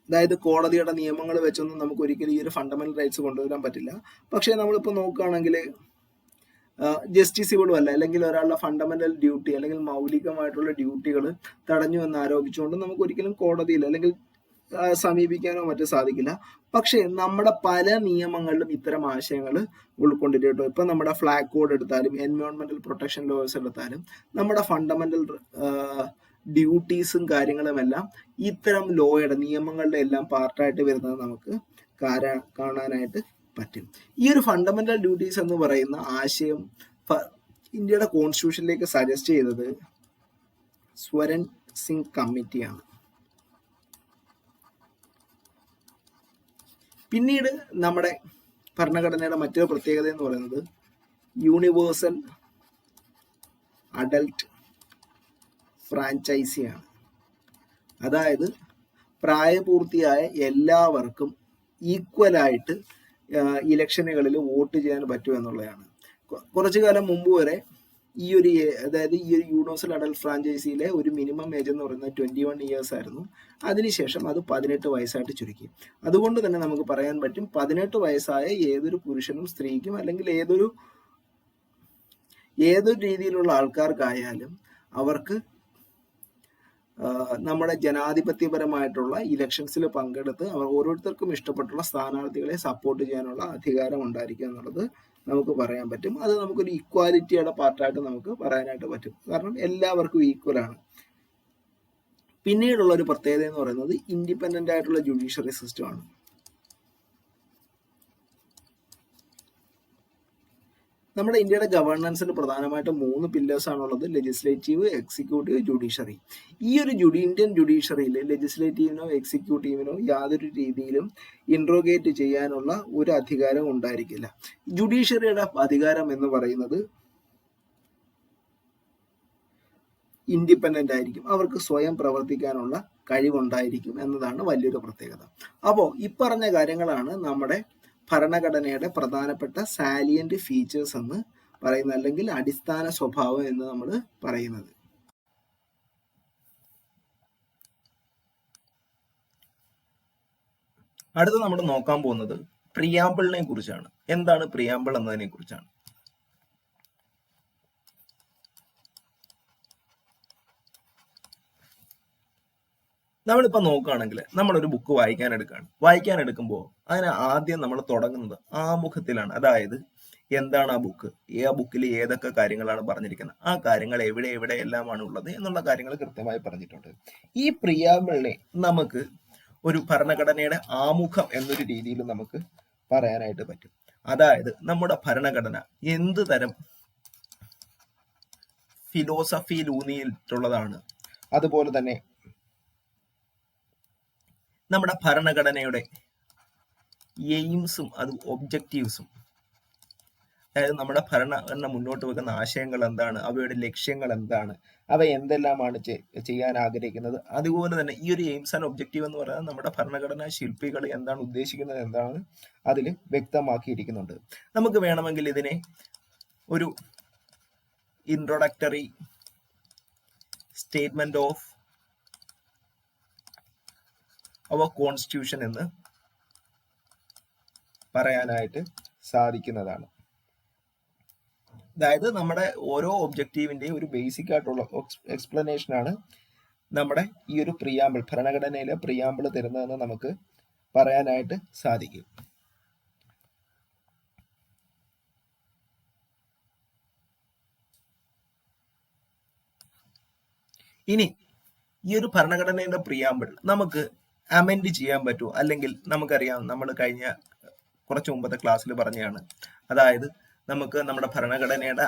അതായത് കോടതിയുടെ നിയമങ്ങൾ വെച്ചൊന്നും നമുക്ക് ഒരിക്കലും ഈ ഒരു ഫണ്ടമെന്റൽ റൈറ്റ്സ് കൊണ്ടുവരാൻ പറ്റില്ല. പക്ഷേ നമ്മളിപ്പോൾ നോക്കുകയാണെങ്കിൽ ജസ്റ്റിസിബിളും അല്ല, അല്ലെങ്കിൽ ഒരാളുടെ ഫണ്ടമെന്റൽ ഡ്യൂട്ടി അല്ലെങ്കിൽ മൗലികമായിട്ടുള്ള ഡ്യൂട്ടികൾ തടഞ്ഞു എന്ന് ആരോപിച്ചുകൊണ്ട് നമുക്ക് ഒരിക്കലും കോടതിയിൽ അല്ലെങ്കിൽ സമീപിക്കാനോ മറ്റോ സാധിക്കില്ല. പക്ഷേ നമ്മുടെ പല നിയമങ്ങളിലും ഇത്തരം ആശയങ്ങൾ ഉൾക്കൊണ്ടിട്ടോ. ഇപ്പൊ നമ്മുടെ ഫ്ലാഗ് കോഡ് എടുത്താലും എൻവയോൺമെന്റൽ പ്രൊട്ടക്ഷൻ ലോസ് എടുത്താലും നമ്മുടെ ഫണ്ടമെന്റൽ ഡ്യൂട്ടീസും കാര്യങ്ങളുമെല്ലാം ഇത്തരം ലോയുടെ നിയമങ്ങളുടെ എല്ലാം പാർട്ടായിട്ട് വരുന്നത് നമുക്ക് കാണാനായിട്ട് പറ്റും. ഈ ഒരു ഫണ്ടമെന്റൽ ഡ്യൂട്ടീസ് എന്ന് പറയുന്ന ആശയം ഇന്ത്യയുടെ കോൺസ്റ്റിറ്റ്യൂഷനിലേക്ക് സജസ്റ്റ് ചെയ്തത് സ്വരൻ സിംഗ് കമ്മിറ്റിയാണ്. പിന്നീട് നമ്മുടെ ഭരണഘടനയുടെ മറ്റൊരു പ്രത്യേകത എന്ന് പറയുന്നത് യൂണിവേഴ്സൽ അഡൽട്ട് ഫ്രാഞ്ചൈസിയാണ്. അതായത് പ്രായപൂർത്തിയായ എല്ലാവർക്കും ഈക്വലായിട്ട് ഇലക്ഷനുകളിൽ വോട്ട് ചെയ്യാൻ പറ്റുമെന്നുള്ളതാണ്. കുറച്ചു കാലം മുമ്പ് വരെ ഈ ഒരു യൂണിവേഴ്സൽ അഡൽട്ട് ഫ്രാഞ്ചൈസിയിലെ ഒരു മിനിമം ഏജ് എന്ന് പറയുന്നത് 21 ഇയേഴ്സ് ആയിരുന്നു. അതിനുശേഷം അത് 18 വയസ്സായിട്ട് ചുരുക്കി. അതുകൊണ്ട് തന്നെ നമുക്ക് പറയാൻ പറ്റും 18 വയസ്സായ ഏതൊരു പുരുഷനും സ്ത്രീക്കും അല്ലെങ്കിൽ ഏതൊരു രീതിയിലുള്ള ആൾക്കാർക്കായാലും അവർക്ക് നമ്മുടെ ജനാധിപത്യപരമായിട്ടുള്ള ഇലക്ഷൻസിൽ പങ്കെടുത്ത് അവർ ഓരോരുത്തർക്കും ഇഷ്ടപ്പെട്ടുള്ള സ്ഥാനാർത്ഥികളെ സപ്പോർട്ട് ചെയ്യാനുള്ള അധികാരം ഉണ്ടായിരിക്കുക എന്നുള്ളത് നമുക്ക് പറയാൻ പറ്റും. അത് നമുക്കൊരു ഈക്വാലിറ്റിയുടെ പാർട്ടായിട്ട് നമുക്ക് പറയാനായിട്ട് പറ്റും. കാരണം എല്ലാവർക്കും ഈക്വലാണ്. പിന്നീടുള്ള ഒരു പ്രത്യേകത എന്ന് പറയുന്നത് ഇൻഡിപെൻഡന്റ് ആയിട്ടുള്ള ജുഡീഷ്യറി സിസ്റ്റമാണ്. നമ്മുടെ ഇന്ത്യയുടെ ഗവർണൻസിന് പ്രധാനമായിട്ടും 3 പില്ലേഴ്സ് ആണുള്ളത്: ലെജിസ്ലേറ്റീവ്, എക്സിക്യൂട്ടീവ്, ജുഡീഷ്യറി. ഈ ഒരു ഇന്ത്യൻ ജുഡീഷ്യറിയിൽ ലെജിസ്ലേറ്റീവിനോ എക്സിക്യൂട്ടീവിനോ യാതൊരു രീതിയിലും ഇൻട്രോഗേറ്റ് ചെയ്യാനുള്ള ഒരു അധികാരം ഉണ്ടായിരിക്കില്ല. ജുഡീഷ്യറിയുടെ അധികാരം എന്ന് പറയുന്നത് ഇൻഡിപെൻഡന്റ് ആയിരിക്കും. അവർക്ക് സ്വയം പ്രവർത്തിക്കാനുള്ള കഴിവുണ്ടായിരിക്കും എന്നതാണ് വലിയൊരു പ്രത്യേകത. അപ്പോൾ ഇപ്പറഞ്ഞ കാര്യങ്ങളാണ് നമ്മുടെ ഭരണഘടനയുടെ പ്രധാനപ്പെട്ട സാലിയന്റ് ഫീച്ചേഴ്സ് എന്ന് പറയുന്നത്, അല്ലെങ്കിൽ അടിസ്ഥാന സ്വഭാവം എന്ന് നമ്മൾ പറയുന്നത്. അടുത്ത് നമ്മൾ നോക്കാൻ പോകുന്നത് പ്രിയാമ്പിളിനെ കുറിച്ചാണ്. എന്താണ് പ്രിയാമ്പിൾ എന്നതിനെ കുറിച്ചാണ്. നമ്മളിപ്പോൾ നോക്കുകയാണെങ്കിൽ നമ്മളൊരു ബുക്ക് വായിക്കാൻ എടുക്കുമ്പോൾ അതിന് ആദ്യം നമ്മൾ തുടങ്ങുന്നത് ആമുഖത്തിലാണ്. അതായത് എന്താണ് ആ ബുക്ക്, ആ ബുക്കിൽ ഏതൊക്കെ കാര്യങ്ങളാണ് പറഞ്ഞിരിക്കുന്നത്, ആ കാര്യങ്ങൾ എവിടെയെല്ലാമാണ് ഉള്ളത് എന്നുള്ള കാര്യങ്ങൾ കൃത്യമായി പറഞ്ഞിട്ടുണ്ട്. ഈ പ്രിയാമ്പിളിനെ നമുക്ക് ഒരു ഭരണഘടനയുടെ ആമുഖം എന്നൊരു രീതിയിൽ നമുക്ക് പറയാനായിട്ട് പറ്റും. അതായത് നമ്മുടെ ഭരണഘടന എന്ത് തരം ഫിലോസഫിയിൽ ഊന്നിയിട്ടുള്ളതാണ്, അതുപോലെ തന്നെ നമ്മുടെ ഭരണഘടനയുടെ എയിംസും അത് ഒബ്ജക്റ്റീവ്സും, അതായത് നമ്മുടെ ഭരണഘടന മുന്നോട്ട് വെക്കുന്ന ആശയങ്ങൾ എന്താണ്, അവയുടെ ലക്ഷ്യങ്ങൾ എന്താണ്, അവ എന്തെല്ലാമാണ് ചെയ്യാൻ ആഗ്രഹിക്കുന്നത്. അതുപോലെ തന്നെ ഈ ഒരു എയിംസ് ആൻഡ് ഒബ്ജക്റ്റീവ് എന്ന് പറയുന്നത് നമ്മുടെ ഭരണഘടനാ ശില്പികൾ എന്താണ് ഉദ്ദേശിക്കുന്നത് എന്താണ് അതിൽ വ്യക്തമാക്കിയിരിക്കുന്നുണ്ട്. നമുക്ക് വേണമെങ്കിൽ ഇതിനെ ഒരു introductory statement of our constitution എന്ന് പറയാനായിട്ട് സാധിക്കുന്നതാണ്. അതായത് നമ്മുടെ ഓരോ ഒബ്ജക്റ്റീവിന്റെയും ഒരു ബേസിക് ആയിട്ടുള്ള എക്സ്പ്ലനേഷൻ ആണ് നമ്മുടെ ഈ ഒരു പ്രിയാമ്പിൾ, ഭരണഘടനയിലെ പ്രിയാമ്പിൾ തരുന്നതെന്ന് നമുക്ക് പറയാനായിട്ട് സാധിക്കും. ഇനി ഈ ഒരു ഭരണഘടനയുടെ പ്രിയാമ്പിൾ നമുക്ക് അമെൻഡ് ചെയ്യാൻ പറ്റുമോ? അല്ലെങ്കിൽ നമുക്കറിയാം, നമ്മൾ കഴിഞ്ഞ കുറച്ച് മുമ്പത്തെ ക്ലാസ്സിൽ പറഞ്ഞതാണ്, അതായത് നമുക്ക് നമ്മുടെ ഭരണഘടനയുടെ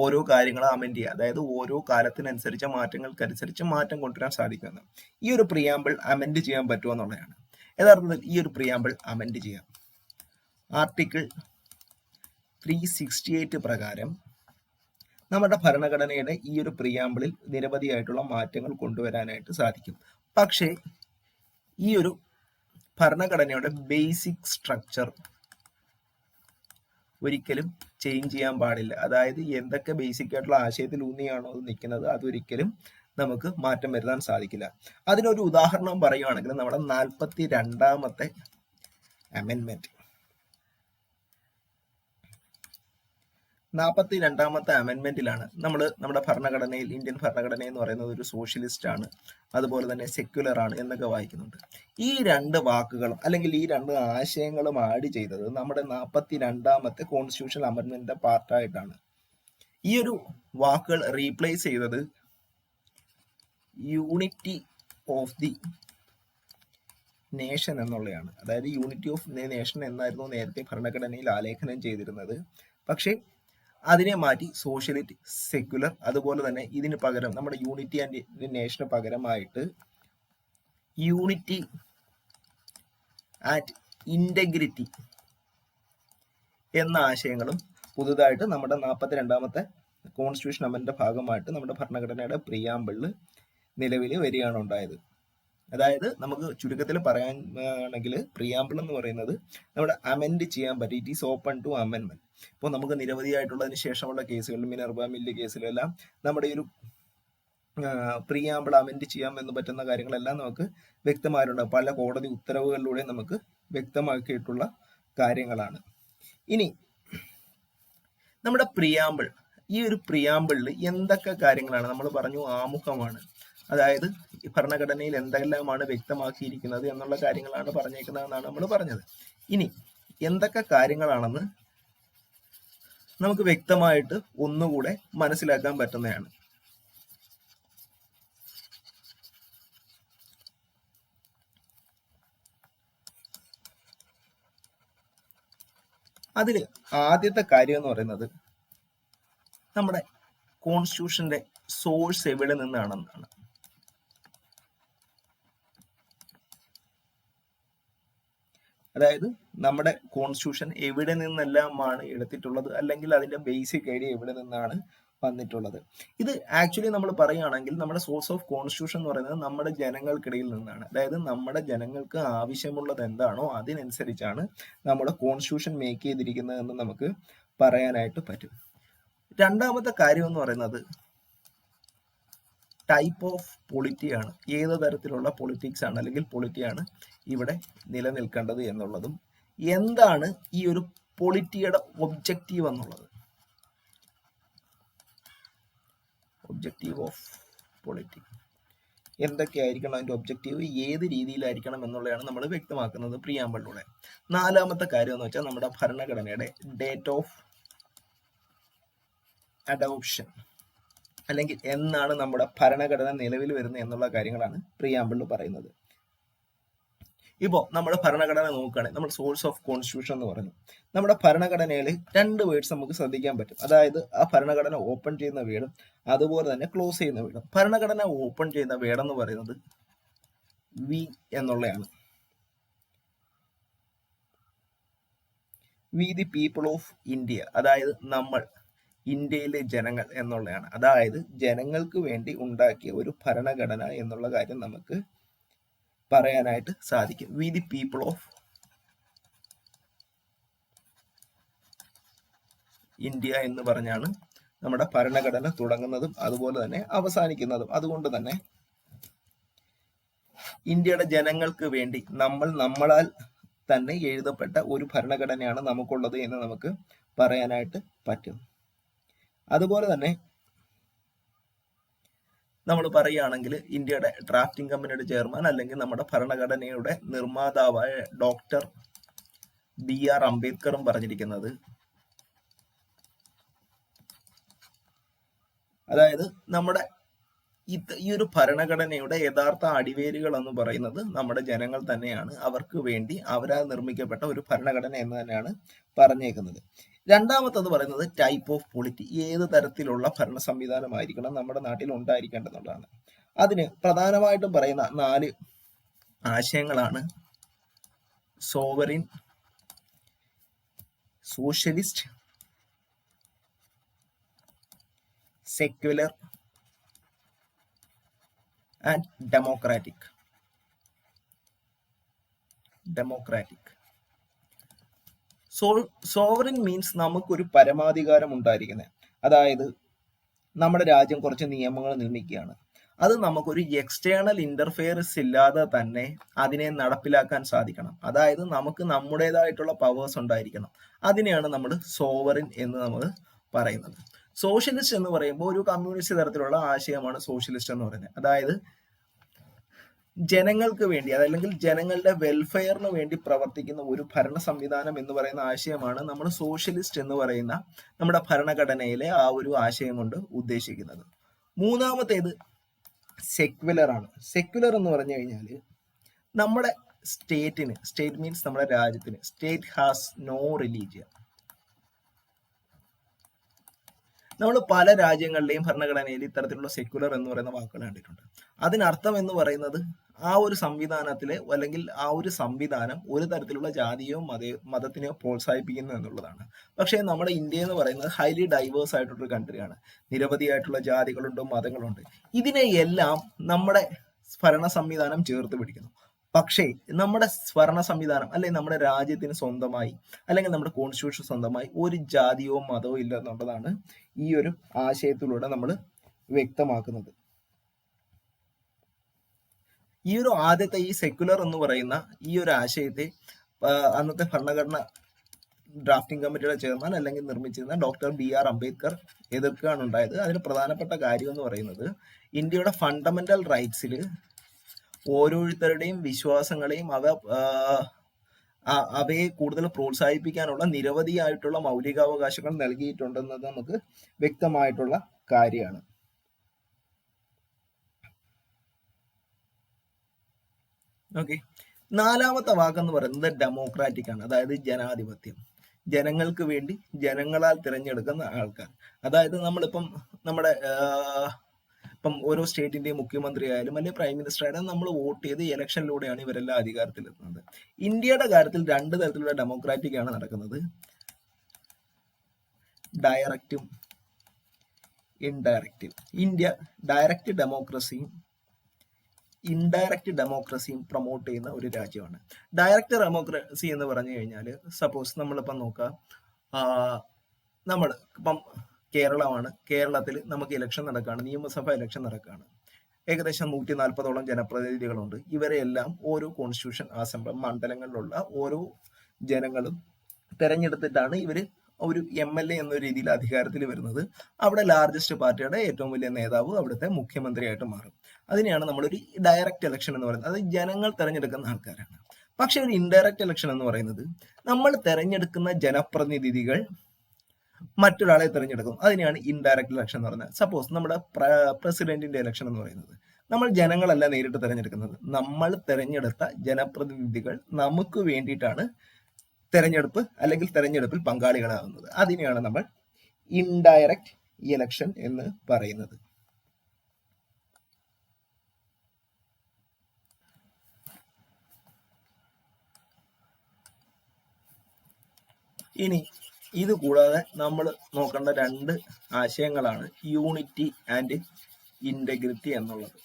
ഓരോ കാര്യങ്ങളും അമെൻഡ് ചെയ്യാം. അതായത് ഓരോ കാലത്തിനനുസരിച്ച മാറ്റങ്ങൾക്കനുസരിച്ച് മാറ്റം കൊണ്ടുവരാൻ സാധിക്കുമെന്ന്. ഈ ഒരു പ്രിയാമ്പിൾ അമെൻഡ് ചെയ്യാൻ പറ്റുമോ എന്നുള്ളതാണ്. യഥാർത്ഥത്തിൽ ഈ ഒരു പ്രിയാമ്പിൾ അമെൻഡ് ചെയ്യാം. ആർട്ടിക്കിൾ 368 പ്രകാരം നമ്മുടെ ഭരണഘടനയുടെ ഈ ഒരു പ്രിയാമ്പിളിൽ നിരവധിയായിട്ടുള്ള മാറ്റങ്ങൾ കൊണ്ടുവരാനായിട്ട് സാധിക്കും. പക്ഷേ ഈ ഒരു ഭരണഘടനയുടെ ബേസിക് സ്ട്രക്ചർ ഒരിക്കലും ചേഞ്ച് ചെയ്യാൻ പാടില്ല. അതായത് എന്തൊക്കെ ബേസിക് ആയിട്ടുള്ള ആശയത്തിൽ ഊന്നിയാണോ അത് നിൽക്കുന്നത്, അതൊരിക്കലും നമുക്ക് മാറ്റം വരുത്താൻ സാധിക്കില്ല. അതിനൊരു ഉദാഹരണം പറയുകയാണെങ്കിൽ നമ്മുടെ 42ാമത്തെ അമെൻമെന്റ് 42ാമത്തെ അമെൻമെന്റിലാണ് നമ്മുടെ ഭരണഘടനയിൽ, ഇന്ത്യൻ ഭരണഘടന എന്ന് പറയുന്നത് ഒരു സോഷ്യലിസ്റ്റ് ആണ്, അതുപോലെ തന്നെ സെക്യുലർ ആണ് എന്നൊക്കെ വായിക്കുന്നുണ്ട്. ഈ 2 വാക്കുകളും അല്ലെങ്കിൽ ഈ 2 ആശയങ്ങളും ആഡ് ചെയ്തത് നമ്മുടെ 42ാമത്തെ കോൺസ്റ്റിറ്റ്യൂഷണൽ അമെൻമെന്റിന്റെ പാർട്ടായിട്ടാണ്. ഈ ഒരു വാക്കുകൾ റീപ്ലേസ് ചെയ്തത് യൂണിറ്റി ഓഫ് ദി നേഷൻ എന്നുള്ളതാണ്. അതായത് യൂണിറ്റി ഓഫ് ദി നേഷൻ എന്നായിരുന്നു നേരത്തെ ഭരണഘടനയിൽ ആലേഖനം ചെയ്തിരുന്നത്. പക്ഷേ അതിനെ മാറ്റി സോഷ്യലിസ്റ്റ്, സെക്യുലർ, അതുപോലെ തന്നെ ഇതിന് പകരം നമ്മുടെ യൂണിറ്റി ആൻഡ് നേഷന് പകരമായിട്ട് യൂണിറ്റി ആൻഡ് ഇന്റഗ്രിറ്റി എന്ന ആശയങ്ങളും പുതുതായിട്ട് നമ്മുടെ 42ാമത്തെ കോൺസ്റ്റിറ്റ്യൂഷൻ അമെന്റിന്റെ ഭാഗമായിട്ട് നമ്മുടെ ഭരണഘടനയുടെ പ്രിയാമ്പിളിൽ നിലവിൽ വരികയാണ് ഉണ്ടായത്. അതായത് നമുക്ക് ചുരുക്കത്തിൽ പറയാൻ ആണെങ്കിൽ പ്രിയാമ്പിൾ എന്ന് പറയുന്നത് നമ്മുടെ അമെൻഡ് ചെയ്യാൻ പറ്റും. ഇറ്റ് ഈസ് ഓപ്പൺ ടു അമെൻമെന്റ്. ഇപ്പോൾ നമുക്ക് നിരവധിയായിട്ടുള്ളതിന് ശേഷമുള്ള കേസുകളിൽ മിനർവ മില്ല് കേസിലെല്ലാം നമ്മുടെ ഒരു പ്രിയാമ്പിൾ അമെൻഡ് ചെയ്യാൻ എന്ന് പറ്റുന്ന കാര്യങ്ങളെല്ലാം നമുക്ക് വ്യക്തമായിട്ടുണ്ട്. പല കോടതി ഉത്തരവുകളിലൂടെ നമുക്ക് വ്യക്തമാക്കിയിട്ടുള്ള കാര്യങ്ങളാണ്. ഇനി നമ്മുടെ പ്രിയാമ്പിൾ, ഈ ഒരു പ്രിയാമ്പിളിൽ എന്തൊക്കെ കാര്യങ്ങളാണ് നമ്മൾ പറഞ്ഞു? ആമുഖമാണ്. അതായത് ഭരണഘടനയിൽ എന്തെല്ലാമാണ് വ്യക്തമാക്കിയിരിക്കുന്നത് എന്നുള്ള കാര്യങ്ങളാണ് പറഞ്ഞേക്കുന്നതെന്നാണ് നമ്മൾ പറഞ്ഞത്. ഇനി എന്തൊക്കെ കാര്യങ്ങളാണെന്ന് നമുക്ക് വ്യക്തമായിട്ട് ഒന്നുകൂടെ മനസ്സിലാക്കാൻ പറ്റുന്നതാണ്. അതിൽ ആദ്യത്തെ കാര്യം എന്ന് പറയുന്നത് നമ്മുടെ കോൺസ്റ്റിറ്റ്യൂഷന്റെ സോഴ്സ് എവിടെ നിന്നാണെന്നാണ്. അതായത് നമ്മുടെ കോൺസ്റ്റിറ്റ്യൂഷൻ എവിടെ നിന്നെല്ലാമാണ് എടുത്തിട്ടുള്ളത്, അല്ലെങ്കിൽ അതിന്റെ ബേസിക് ഐഡിയ എവിടെ നിന്നാണ് വന്നിട്ടുള്ളത്. ഇത് ആക്ച്വലി നമ്മൾ പറയുകയാണെങ്കിൽ നമ്മുടെ സോഴ്സ് ഓഫ് കോൺസ്റ്റിറ്റ്യൂഷൻ എന്ന് പറയുന്നത് നമ്മുടെ ജനങ്ങൾക്കിടയിൽ നിന്നാണ്. അതായത് നമ്മുടെ ജനങ്ങൾക്ക് ആവശ്യമുള്ളത് എന്താണോ അതിനനുസരിച്ചാണ് നമ്മുടെ കോൺസ്റ്റിറ്റ്യൂഷൻ മേക്ക് ചെയ്തിരിക്കുന്നതെന്ന് നമുക്ക് പറയാനായിട്ട് പറ്റും. രണ്ടാമത്തെ കാര്യം എന്ന് പറയുന്നത് ടൈപ്പ് ഓഫ് പൊളിറ്റിയാണ്. ഏത് തരത്തിലുള്ള പൊളിറ്റിക്സ് ആണ് അല്ലെങ്കിൽ പൊളിറ്റിയാണ് ഇവിടെ നിലനിൽക്കേണ്ടത് എന്നുള്ളതും, എന്താണ് ഈ ഒരു പൊളിറ്റിയുടെ ഒബ്ജക്റ്റീവ് എന്നുള്ളത്. ഒബ്ജക്റ്റീവ് ഓഫ് പൊളിറ്റി എന്തൊക്കെയായിരിക്കണം, അതിന്റെ ഒബ്ജക്റ്റീവ് ഏത് രീതിയിലായിരിക്കണം എന്നുള്ളതാണ് നമ്മൾ വ്യക്തമാക്കുന്നത് പ്രിയാമ്പിളിലൂടെ. നാലാമത്തെ കാര്യം എന്ന് വെച്ചാൽ നമ്മുടെ ഭരണഘടനയുടെ ഡേറ്റ് ഓഫ് അഡോപ്ഷൻ, അല്ലെങ്കിൽ എന്നാണ് നമ്മുടെ ഭരണഘടന നിലവിൽ വരുന്നത് എന്നുള്ള കാര്യങ്ങളാണ് പ്രിയാമ്പിളിൽ പറയുന്നത്. ഇപ്പോൾ നമ്മുടെ ഭരണഘടന നോക്കുകയാണെങ്കിൽ നമ്മൾ സോഴ്സ് ഓഫ് കോൺസ്റ്റിറ്റ്യൂഷൻ എന്ന് പറഞ്ഞു. നമ്മുടെ ഭരണഘടനയിൽ 2 വേർഡ്സ് നമുക്ക് ശ്രദ്ധിക്കാൻ പറ്റും. അതായത് ആ ഭരണഘടന ഓപ്പൺ ചെയ്യുന്ന വേർഡും അതുപോലെ തന്നെ ക്ലോസ് ചെയ്യുന്ന വേർഡും. ഭരണഘടന ഓപ്പൺ ചെയ്യുന്ന വേർഡ് എന്ന് പറയുന്നത് വി എന്നുള്ളതാണ്. V the people of India, അതായത് നമ്മൾ ഇന്ത്യയിലെ ജനങ്ങൾ എന്നുള്ളതാണ്. അതായത് ജനങ്ങൾക്ക് വേണ്ടി ഉണ്ടാക്കിയ ഒരു ഭരണഘടന എന്നുള്ള കാര്യം നമുക്ക് പറയാനായിട്ട് സാധിക്കും. V the people of India എന്ന് പറഞ്ഞാണ് നമ്മുടെ ഭരണഘടന തുടങ്ങുന്നതും അതുപോലെ തന്നെ അവസാനിക്കുന്നതും. അതുകൊണ്ട് തന്നെ ഇന്ത്യയുടെ ജനങ്ങൾക്ക് വേണ്ടി നമ്മളാൽ തന്നെ എഴുതപ്പെട്ട ഒരു ഭരണഘടനയാണ് നമുക്കുള്ളത് എന്ന് നമുക്ക് പറയാനായിട്ട് പറ്റും. അതുപോലെ തന്നെ നമ്മൾ പറയുകയാണെങ്കിൽ ഇന്ത്യയുടെ ഡ്രാഫ്റ്റിംഗ് കമ്മിറ്റിയുടെ ചെയർമാൻ അല്ലെങ്കിൽ നമ്മുടെ ഭരണഘടനയുടെ നിർമ്മാതാവായ ഡോക്ടർ BR അംബേദ്കറും പറഞ്ഞിരിക്കുന്നത്, അതായത് നമ്മുടെ ഈ ഒരു ഭരണഘടനയുടെ യഥാർത്ഥ അടിവേരുകൾ എന്ന് പറയുന്നത് നമ്മുടെ ജനങ്ങൾ തന്നെയാണ്. അവർക്ക് വേണ്ടി അവരാൽ നിർമ്മിക്കപ്പെട്ട ഒരു ഭരണഘടന എന്ന് തന്നെയാണ് പറഞ്ഞേക്കുന്നത്. രണ്ടാമത്തത് പറയുന്നത് ടൈപ്പ് ഓഫ് പൊളിറ്റി, ഏത് തരത്തിലുള്ള ഭരണ സംവിധാനമായിരിക്കണം നമ്മുടെ നാട്ടിൽ ഉണ്ടായിരിക്കേണ്ടതെന്നുള്ളതാണ്. അതിന് പ്രധാനമായിട്ടും പറയുന്ന 4 ആശയങ്ങളാണ് sovereign, socialist, secular and democratic. Sovereign means നമുക്കൊരു പരമാധികാരം ഉണ്ടായിരിക്കുന്നത്. അതായത് നമ്മുടെ രാജ്യം കുറച്ച് നിയമങ്ങൾ നിർമ്മിക്കുകയാണ്, അത് നമുക്കൊരു എക്സ്റ്റേണൽ ഇന്റർഫിയറൻസ് ഇല്ലാതെ തന്നെ അതിനെ നടപ്പിലാക്കാൻ സാധിക്കണം. അതായത് നമുക്ക് നമ്മുടേതായിട്ടുള്ള പവേഴ്സ് ഉണ്ടായിരിക്കണം. അതിനെയാണ് നമ്മൾ സോവറിൻ എന്ന് നമ്മൾ പറയുന്നത്. സോഷ്യലിസ്റ്റ് എന്ന് പറയുമ്പോൾ ഒരു കമ്മ്യൂണിസ്റ്റ് തരത്തിലുള്ള ആശയമാണ് സോഷ്യലിസ്റ്റ് എന്ന് പറയുന്നത്. അതായത് ജനങ്ങൾക്ക് വേണ്ടി, അതല്ലെങ്കിൽ ജനങ്ങളുടെ വെൽഫെയറിന് വേണ്ടി പ്രവർത്തിക്കുന്ന ഒരു ഭരണ സംവിധാനം എന്ന് പറയുന്ന ആശയമാണ് നമ്മൾ സോഷ്യലിസ്റ്റ് എന്ന് പറയുന്ന നമ്മുടെ ഭരണഘടനയിലെ ആ ഒരു ആശയം കൊണ്ട് ഉദ്ദേശിക്കുന്നത്. മൂന്നാമത്തേത് സെക്യുലർ ആണ്. സെക്യുലർ എന്ന് പറഞ്ഞു കഴിഞ്ഞാൽ നമ്മുടെ സ്റ്റേറ്റ് മീൻസ് നമ്മുടെ രാജ്യത്തിന്, സ്റ്റേറ്റ് ഹാസ് നോ റിലീജിയൻ. നമ്മൾ പല രാജ്യങ്ങളിലെയും ഭരണഘടനയിൽ ഇത്തരത്തിലുള്ള സെക്യുലർ എന്ന് പറയുന്ന വാക്കുകൾ കണ്ടിട്ടുണ്ട്. അതിനർത്ഥം എന്ന് പറയുന്നത് ആ ഒരു സംവിധാനത്തിലെ അല്ലെങ്കിൽ ആ ഒരു സംവിധാനം ഒരു തരത്തിലുള്ള ജാതിയോ മതത്തിനെയോ പ്രോത്സാഹിപ്പിക്കുന്നു എന്നുള്ളതാണ്. പക്ഷേ നമ്മുടെ ഇന്ത്യ എന്ന് പറയുന്നത് ഹൈലി ഡൈവേഴ്സ് ആയിട്ടുള്ള കൺട്രിയാണ്. നിരവധിയായിട്ടുള്ള ജാതികളുണ്ട്, മതങ്ങളുണ്ട്. ഇതിനെയെല്ലാം നമ്മുടെ ഭരണ സംവിധാനം ചേർത്ത് പിടിക്കുന്നു. പക്ഷേ നമ്മുടെ ഭരണ സംവിധാനം അല്ലെങ്കിൽ നമ്മുടെ രാജ്യത്തിന് സ്വന്തമായി അല്ലെങ്കിൽ നമ്മുടെ കോൺസ്റ്റിറ്റ്യൂഷൻ സ്വന്തമായി ഒരു ജാതിയോ മതമോ ഇല്ല എന്നുള്ളതാണ് ഈ ഒരു ആശയത്തിലൂടെ നമ്മൾ വ്യക്തമാക്കുന്നത്. ഈ ഒരു ആദ്യത്തെ ഈ സെക്യുലർ എന്ന് പറയുന്ന ഈ ഒരു ആശയത്തെ അന്നത്തെ ഭരണഘടന ഡ്രാഫ്റ്റിംഗ് കമ്മിറ്റിയുടെ ചെയർമാൻ അല്ലെങ്കിൽ നിർമ്മിച്ചിരുന്ന ഡോക്ടർ BR അംബേദ്കർ എതിർക്കുകയാണ് ഉണ്ടായത്. അതിന് പ്രധാനപ്പെട്ട കാര്യം എന്ന് പറയുന്നത് ഇന്ത്യയുടെ ഫണ്ടമെന്റൽ റൈറ്റ്സിൽ ഓരോരുത്തരുടെയും വിശ്വാസങ്ങളെയും അവയെ കൂടുതൽ പ്രോത്സാഹിപ്പിക്കാനുള്ള നിരവധിയായിട്ടുള്ള മൗലികാവകാശങ്ങൾ നൽകിയിട്ടുണ്ടെന്നത് നമുക്ക് വ്യക്തമായിട്ടുള്ള കാര്യമാണ്. ഓക്കെ, നാലാമത്തെ വാക്കെന്ന് പറയുന്നത് ഡെമോക്രാറ്റിക് ആണ്. അതായത് ജനാധിപത്യം. ജനങ്ങൾക്ക് വേണ്ടി ജനങ്ങളാൽ തിരഞ്ഞെടുക്കുന്ന ആൾക്കാർ. അതായത് നമ്മളിപ്പം നമ്മുടെ ഇപ്പം ഓരോ സ്റ്റേറ്റിന്റെയും മുഖ്യമന്ത്രി ആയാലും അല്ലെങ്കിൽ പ്രൈം മിനിസ്റ്റർ ആയാലും നമ്മൾ വോട്ട് ചെയ്ത് ഇലക്ഷനിലൂടെയാണ് ഇവരെല്ലാം അധികാരത്തിലെത്തുന്നത്. ഇന്ത്യയുടെ കാര്യത്തിൽ രണ്ട് തരത്തിലുള്ള ഡെമോക്രാറ്റിക് ആണ് നടക്കുന്നത്, ഡയറക്റ്റും ഇൻഡയറക്റ്റും. ഇന്ത്യ ഡയറക്റ്റ് ഡെമോക്രസിയും ഇൻഡയറക്റ്റ് ഡെമോക്രസിയും പ്രൊമോട്ട് ചെയ്യുന്ന ഒരു രാജ്യമാണ്. ഡയറക്റ്റ് ഡെമോക്രസി എന്ന് പറഞ്ഞു കഴിഞ്ഞാൽ സപ്പോസ് നമ്മളിപ്പം നോക്കാം, നമ്മൾ ഇപ്പം കേരളമാണ്. കേരളത്തിൽ നമുക്ക് ഇലക്ഷൻ നടക്കുകയാണ്, നിയമസഭ ഇലക്ഷൻ നടക്കുകയാണ്. ഏകദേശം 140ഓളം ജനപ്രതിനിധികളുണ്ട്. ഇവരെല്ലാം ഓരോ കോൺസ്റ്റിറ്റ്യൂഷൻ അസംബ്ലി മണ്ഡലങ്ങളിലുള്ള ഓരോ ജനങ്ങളും തെരഞ്ഞെടുത്തിട്ടാണ് ഇവർ ഒരു MLA എന്ന രീതിയിൽ അധികാരത്തിൽ വരുന്നത്. അവിടെ ലാർജസ്റ്റ് പാർട്ടിയുടെ ഏറ്റവും വലിയ നേതാവ് അവിടുത്തെ മുഖ്യമന്ത്രിയായിട്ട് മാറും. അതിനെയാണ് നമ്മളൊരു ഡയറക്റ്റ് ഇലക്ഷൻ എന്ന് പറയുന്നത്. അത് ജനങ്ങൾ തെരഞ്ഞെടുക്കുന്ന ആൾക്കാരാണ്. പക്ഷെ ഒരു ഇൻഡയറക്റ്റ് ഇലക്ഷൻ എന്ന് പറയുന്നത് നമ്മൾ തെരഞ്ഞെടുക്കുന്ന ജനപ്രതിനിധികൾ മറ്റൊരാളെ തിരഞ്ഞെടുക്കും. അതിനെയാണ് ഇൻഡയറക്റ്റ് ഇലക്ഷൻ എന്ന് പറയുന്നത്. സപ്പോസ് നമ്മുടെ പ്രസിഡന്റിന്റെ ഇലക്ഷൻ എന്ന് പറയുന്നത് നമ്മൾ ജനങ്ങളല്ല നേരിട്ട് തിരഞ്ഞെടുക്കുന്നത്. നമ്മൾ തിരഞ്ഞെടുത്ത ജനപ്രതിനിധികൾ നമുക്ക് വേണ്ടിയിട്ടാണ് തെരഞ്ഞെടുപ്പ് അല്ലെങ്കിൽ തെരഞ്ഞെടുപ്പിൽ പങ്കാളികളാകുന്നത്. അതിനെയാണ് നമ്മൾ ഇൻഡയറക്റ്റ് ഇലക്ഷൻ എന്ന് പറയുന്നത്. ഇനി ഇത് കൂടാതെ നമ്മൾ നോക്കേണ്ട രണ്ട് ആശയങ്ങളാണ് യൂണിറ്റി ആൻഡ് ഇന്റഗ്രിറ്റി എന്നുള്ളത്.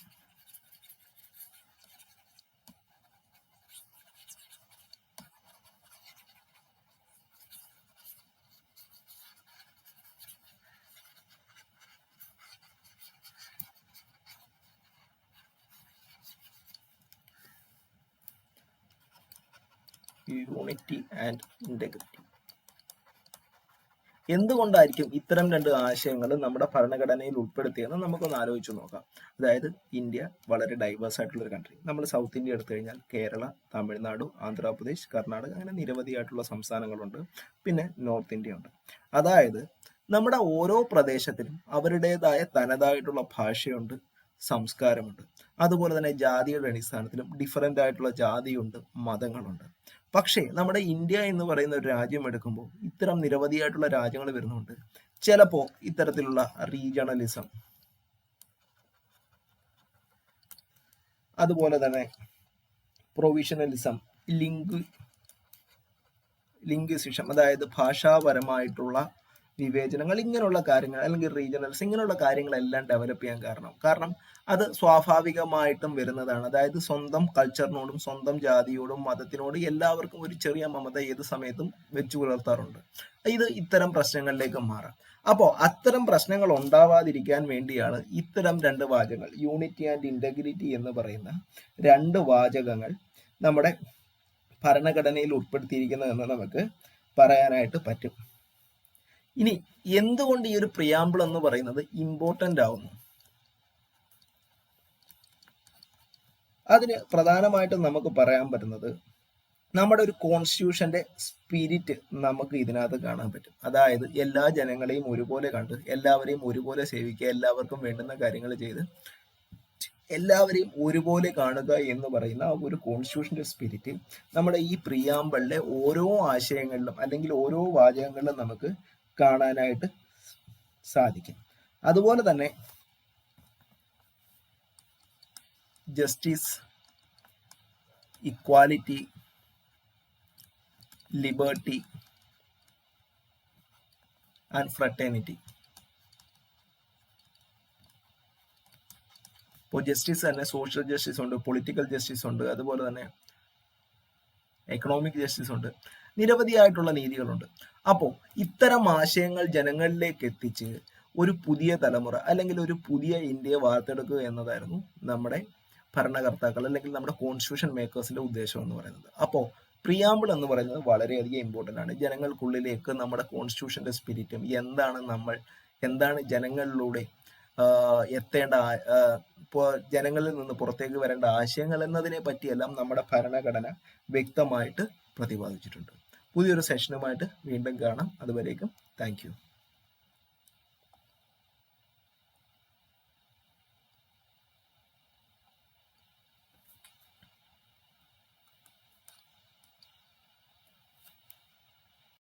Unity and integrity. എന്തുകൊണ്ടായിരിക്കും ഇത്തരം രണ്ട് ആശയങ്ങൾ നമ്മുടെ ഭരണഘടനയിൽ ഉൾപ്പെടുത്തിയെന്ന് നമുക്കൊന്ന് ആലോചിച്ച് നോക്കാം. അതായത് ഇന്ത്യ വളരെ ഡൈവേഴ്സ് ആയിട്ടുള്ള ഒരു കൺട്രി. നമ്മൾ സൗത്ത് ഇന്ത്യ എടുത്തു കഴിഞ്ഞാൽ കേരള, തമിഴ്നാട്, ആന്ധ്രാപ്രദേശ്, കർണാടക, അങ്ങനെ നിരവധിയായിട്ടുള്ള സംസ്ഥാനങ്ങളുണ്ട്. പിന്നെ നോർത്ത് ഇന്ത്യ ഉണ്ട്. അതായത് നമ്മുടെ ഓരോ പ്രദേശത്തിനും അവരുടേതായ തനതായിട്ടുള്ള ഭാഷയുണ്ട്, സംസ്കാരമുണ്ട്. അതുപോലെ തന്നെ ജാതിയുടെ അടിസ്ഥാനത്തിലും ഡിഫറൻ്റ് ആയിട്ടുള്ള ജാതിയുണ്ട്, മതങ്ങളുണ്ട്. പക്ഷേ നമ്മുടെ ഇന്ത്യ എന്ന് പറയുന്ന ഒരു രാജ്യം എടുക്കുമ്പോൾ ഇത്തരം നിരവധിയായിട്ടുള്ള രാജ്യങ്ങൾ വരുന്നുണ്ട്. ചിലപ്പോൾ ഇത്തരത്തിലുള്ള റീജണലിസം, അതുപോലെ തന്നെ പ്രൊവിഷണലിസം, ലിംഗ്വിസിസം, അതായത് ഭാഷാപരമായിട്ടുള്ള വിവേചനങ്ങൾ, ഇങ്ങനെയുള്ള കാര്യങ്ങൾ, അല്ലെങ്കിൽ റീജിയണൽസ്, ഇങ്ങനെയുള്ള കാര്യങ്ങളെല്ലാം ഡെവലപ്പ് ചെയ്യാൻ കാരണം അത് സ്വാഭാവികമായിട്ടും വരുന്നതാണ്. അതായത് സ്വന്തം കൾച്ചറിനോടും സ്വന്തം ജാതിയോടും മതത്തിനോടും എല്ലാവർക്കും ഒരു ചെറിയ മമത ഏത് സമയത്തും വെച്ചു പുലർത്താറുണ്ട്. ഇത് ഇത്തരം പ്രശ്നങ്ങളിലേക്ക് മാറാം. അപ്പോൾ അത്തരം പ്രശ്നങ്ങൾ ഉണ്ടാവാതിരിക്കാൻ വേണ്ടിയാണ് ഇത്തരം രണ്ട് വാചകങ്ങൾ, യൂണിറ്റി ആൻഡ് ഇന്റഗ്രിറ്റി എന്ന് പറയുന്ന രണ്ട് വാചകങ്ങൾ നമ്മുടെ ഭരണഘടനയിൽ ഉൾപ്പെടുത്തിയിരിക്കുന്നതെന്ന് നമുക്ക് പറയാനായിട്ട് പറ്റും. ഇനി എന്തുകൊണ്ട് ഈ ഒരു പ്രിയാമ്പിൾ എന്ന് പറയുന്നത് ഇമ്പോർട്ടൻ്റ് ആവുന്നു? അതിന് പ്രധാനമായിട്ടും നമുക്ക് പറയാൻ പറ്റുന്നത് നമ്മുടെ ഒരു കോൺസ്റ്റിറ്റ്യൂഷന്റെ സ്പിരിറ്റ് നമുക്ക് ഇതിനകത്ത് കാണാൻ പറ്റും. അതായത് എല്ലാ ജനങ്ങളെയും ഒരുപോലെ കണ്ട് എല്ലാവരെയും ഒരുപോലെ സേവിക്കുക, എല്ലാവർക്കും വേണ്ടുന്ന കാര്യങ്ങൾ ചെയ്ത് എല്ലാവരെയും ഒരുപോലെ കാണുക എന്ന് പറയുന്ന ഒരു കോൺസ്റ്റിറ്റ്യൂഷന്റെ സ്പിരിറ്റ് നമ്മുടെ ഈ പ്രിയാമ്പിളിലെ ഓരോ ആശയങ്ങളിലും അല്ലെങ്കിൽ ഓരോ വാചകങ്ങളിലും നമുക്ക് കാണാനായിട്ട് സാധിക്കും. അതുപോലെ തന്നെ justice, equality, liberty and fraternity. ഇപ്പോൾ ജസ്റ്റിസ് തന്നെ സോഷ്യൽ ജസ്റ്റിസ് ഉണ്ട്, പൊളിറ്റിക്കൽ ജസ്റ്റിസ് ഉണ്ട്, അതുപോലെ തന്നെ എക്കണോമിക് ജസ്റ്റിസ് ഉണ്ട്, നിരവധിയായിട്ടുള്ള നീതികളുണ്ട്. അപ്പോൾ ഇത്തരം ആശയങ്ങൾ ജനങ്ങളിലേക്ക് എത്തിച്ച് ഒരു പുതിയ തലമുറ അല്ലെങ്കിൽ ഒരു പുതിയ ഇന്ത്യയെ വാർത്തെടുക്കുക എന്നതായിരുന്നു നമ്മുടെ ഭരണകർത്താക്കൾ അല്ലെങ്കിൽ നമ്മുടെ കോൺസ്റ്റിറ്റ്യൂഷൻ മേക്കേഴ്സിന്റെ ഉദ്ദേശം എന്ന് പറയുന്നത്. അപ്പോൾ പ്രിയാമ്പിൾ എന്ന് പറയുന്നത് വളരെയധികം ഇമ്പോർട്ടൻ്റ് ആണ്. ജനങ്ങൾക്കുള്ളിലേക്ക് നമ്മുടെ കോൺസ്റ്റിറ്റ്യൂഷന്റെ സ്പിരിറ്റും എന്താണ് ജനങ്ങളിലൂടെ എത്തേണ്ട ജനങ്ങളിൽ നിന്ന് പുറത്തേക്ക് വരേണ്ട ആശയങ്ങൾ എന്നതിനെ പറ്റിയെല്ലാം നമ്മുടെ ഭരണഘടന വ്യക്തമായിട്ട് പ്രതിപാദിച്ചിട്ടുണ്ട്. പുതിയൊരു സെഷനുമായിട്ട് വീണ്ടും കാണാം. അതുവരേക്കും താങ്ക് യു.